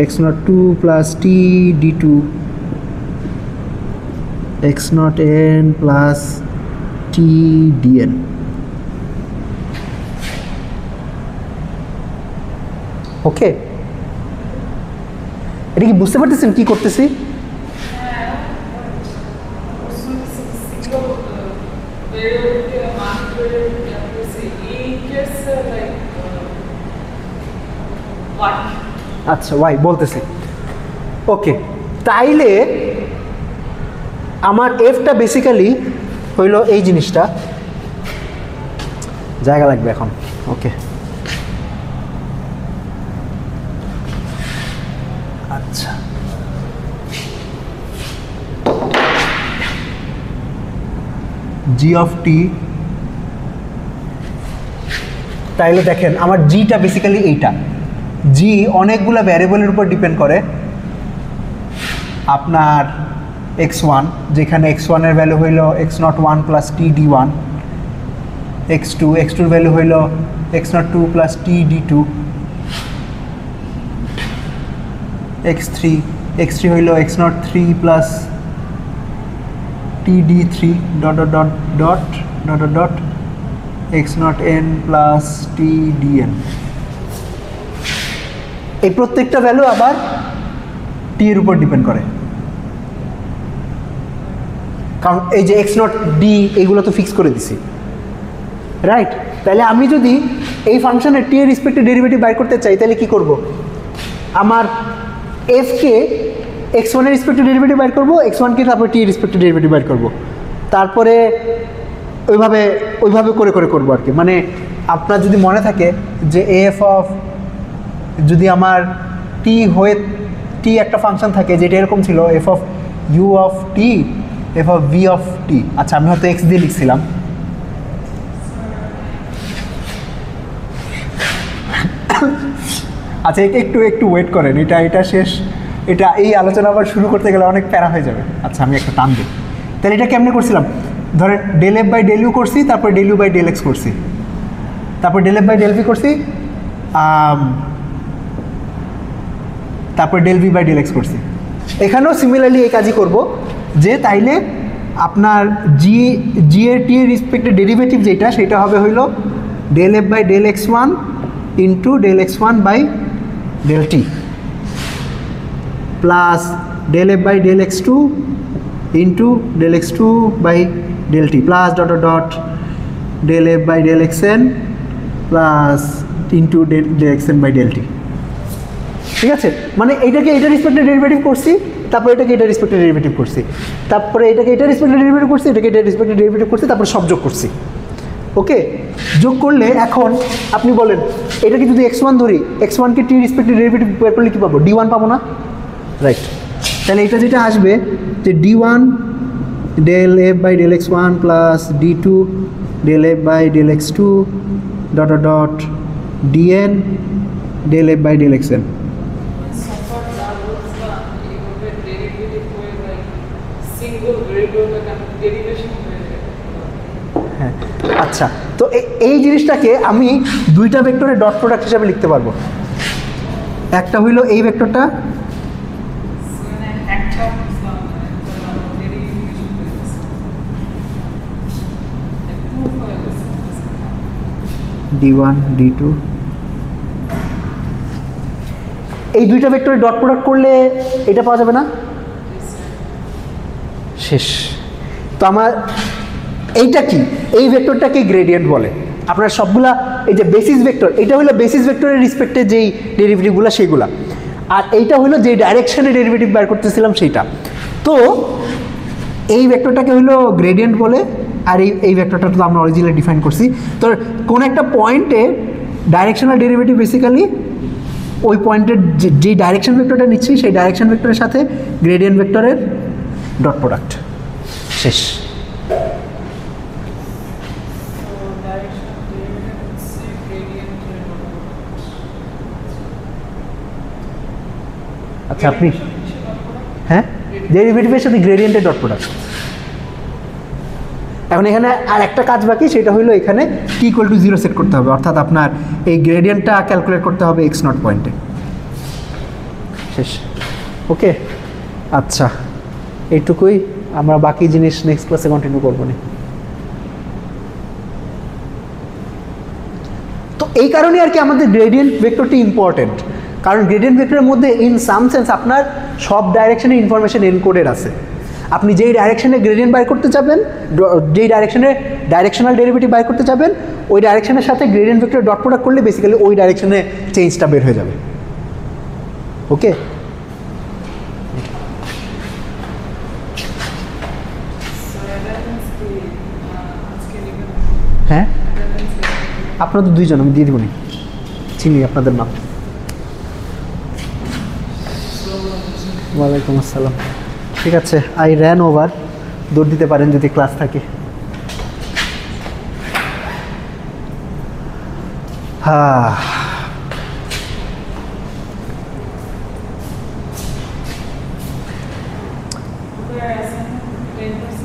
[SPEAKER 1] X naught two plus T D two X naught N plus T D N. Okay, এটা কি বুঝতে পারতেছেন কি করতেছি? আচ্ছা ওয়াই বলতেছি। ওকে, তাইলে আমার এফটা বেসিক্যালি হইল এই জিনিসটা, জায়গা লাগবে এখন। ওকে, আচ্ছা জি অফ টি, তাইলে দেখেন আমার জিটা বেসিক্যালি এইটা, জি অনেকগুলো ভ্যারিয়েবলের উপর ডিপেন্ড করে। আপনার x1, যেখানে x1 এর ভ্যালু হইল x naught one plus T D one, x2, x2 এর ভ্যালু হইল x naught two plus T D two, x3, x3 হইল x নট থ্রি প্লাস টি d three dot dot dot dot dot dot dot x naught N plus T D n. এই প্রত্যেকটা ভ্যালু আবার টি এর উপর ডিপেন্ড করে, কারণ এই যে এক্স নট ডি এইগুলো তো ফিক্স করে দিছি, রাইট? তাহলে আমি যদি এই ফাংশনের টি এর রেসপেক্টে ডেরিভেটিভ বাইর করতে চাই, তাহলে কি করব? আমার এফকে এক্স ওয়ানের রেসপেক্টে ডেরিভেটিভ বাইর করবো, এক্স ওয়ানকে তারপরে টি এর রেসপেক্টে ডেরিভেটিভ বাইর করবো, তারপরে ওইভাবে করে করে করবো আর কি। মানে আপনার যদি মনে থাকে যে এফ অফ, যদি আমার টি হয়ে টি একটা ফাংশন থাকে যেটা এরকম ছিল, F of U of T, F of V of T. আচ্ছা আমি হয়তো এক্স দিয়ে লিখছিলাম, আচ্ছা একটু ওয়েট করেন, এটা শেষ, এটা এই আলোচনা আবার শুরু করতে গেলে অনেক প্যারা হয়ে যাবে। আচ্ছা আমি একটা টান দিই, তাহলে এটা কেমনে করছিলাম? ধরেন del F by del u করছি, তারপর del you by del x করছি, তারপর del F by del v করছি, তারপর del V by del x করছি। এখানেও সিমিলারলি এই কাজই করব, যে তাইলে আপনার জি এর টি এর রেসপেক্টে ডেরিভেটিভ যেটা, সেটা হবে হইল del F by del x one into del x one by del t plus del F by del x two into del x two by del t plus dot dot del F by del x n plus into del x n by del t. ঠিক আছে, মানে এইটাকে এটা রেসপেক্টে ডেরিভেটিভ করছি, তারপর এটাকে এটা রেসপেক্টে ডেরিভেটিভ করছি, তারপরে এটাকে এটা রেসপেক্টে ডেরিভেটিভ করছি, এটাকে এটা রেসপেক্টে ডেরিভেটিভ করছি, তারপর সব যোগ করছি। ওকে, যোগ করলে এখন আপনি বলেন এটাকে যদি এক্স ওয়ান ধরি, এক্স ওয়ানকে টি রেসপেক্টে ডেরিভেটিভ বের করলে কী পাবো? ডি ওয়ান পাবো না, রাইট? তাহলে এটা যেটা আসবে যে d one del F by del x one plus d two del F by del x two dot dot d n del F by del x n. হ্যাঁ, আচ্ছা, তো এই জিনিসটাকে আমি দুইটা ভেক্টরের ডট প্রোডাক্ট হিসাবে লিখতে পারবো। একটা হইল এই ভেক্টরটা, d1 d2, এই দুইটা ভেক্টরের ডট প্রোডাক্ট করলে এটা পাওয়া যাবে না? শেষ। তো আমার এইটা কি, এই ভেক্টরটাকে গ্রেডিয়েন্ট বলে। আপনার সবগুলা এই যে বেসিস ভেক্টর, এটা হলো বেসিস ভেক্টরের রেসপেক্টে যেই ডেরিভেটিভগুলো সেগুলা, আর এইটা হলো যে ডাইরেকশনে ডেরিভেটিভ বের করতেছিলাম সেইটা। তো এই ভেক্টরটাকে হলো গ্রেডিয়েন্ট বলে, আর এই ভেক্টরটা তো আমরা অরিজিনালি ডিফাইন করছি। তো কোন একটা পয়েন্টে ডাইরেকশনাল ডেরিভেটিভ বেসিক্যালি ওই পয়েন্টের যে ডাইরেকশন ভেক্টরটা নিচ্ছি সেই ডাইরেকশন ভেক্টরের সাথে গ্রেডিয়েন্ট ভেক্টরের ডট প্রোডাক্ট। শেষ। আচ্ছা আপনি, হ্যাঁ, ডেরিভেটিভের সাথে গ্রেডিয়েন্টের ডট প্রোডাক্ট। এখন এখানে আর একটা কাজ বাকি, সেটা হলো এখানে টি ইকুয়াল টু 0 সেট করতে হবে, অর্থাৎ আপনার এই গ্রেডিয়েন্টটা ক্যালকুলেট করতে হবে x0 পয়েন্টে। শেষ। ওকে, আচ্ছা এইটুকুই, আমরা বাকি জিনিস নেক্সট ক্লাসে কন্টিনিউ করবো না। তো এই কারণে আর কি আমাদের গ্রেডিয়েন্ট ভেক্টরটি ইম্পর্টেন্ট, কারণ গ্রেডিয়েন্ট ভেক্টরের মধ্যে ইন সাম সেন্স আপনার সব ডাইরেকশনে ইনফরমেশন এনকোডেড আছে। আপনি যেই ডাইরেকশনে গ্রেডিয়েন্ট বাই করতে যাবেন, যেই ডাইরেকশনে ডাইরেকশনাল ডেরিভেটিভ বাই করতে যাবেন, ওই ডাইরেকশনের সাথে গ্রেডিয়েন্ট ভেক্টর ডট প্রোডাক্ট করলে বেসিক্যালি ওই ডাইরেকশনে চেঞ্জটা বের হয়ে যাবে। ওকে, হ্যাঁ আপনাদের দুইজন আমি দিয়ে দিবনি, চিনি আপনাদের নাম। ওয়ালাইকুম আসসালাম। ঠিক আছে, আই র্যান ওভার, দৌড় দিতে পারেন যদি ক্লাস থাকে। হ্যাঁ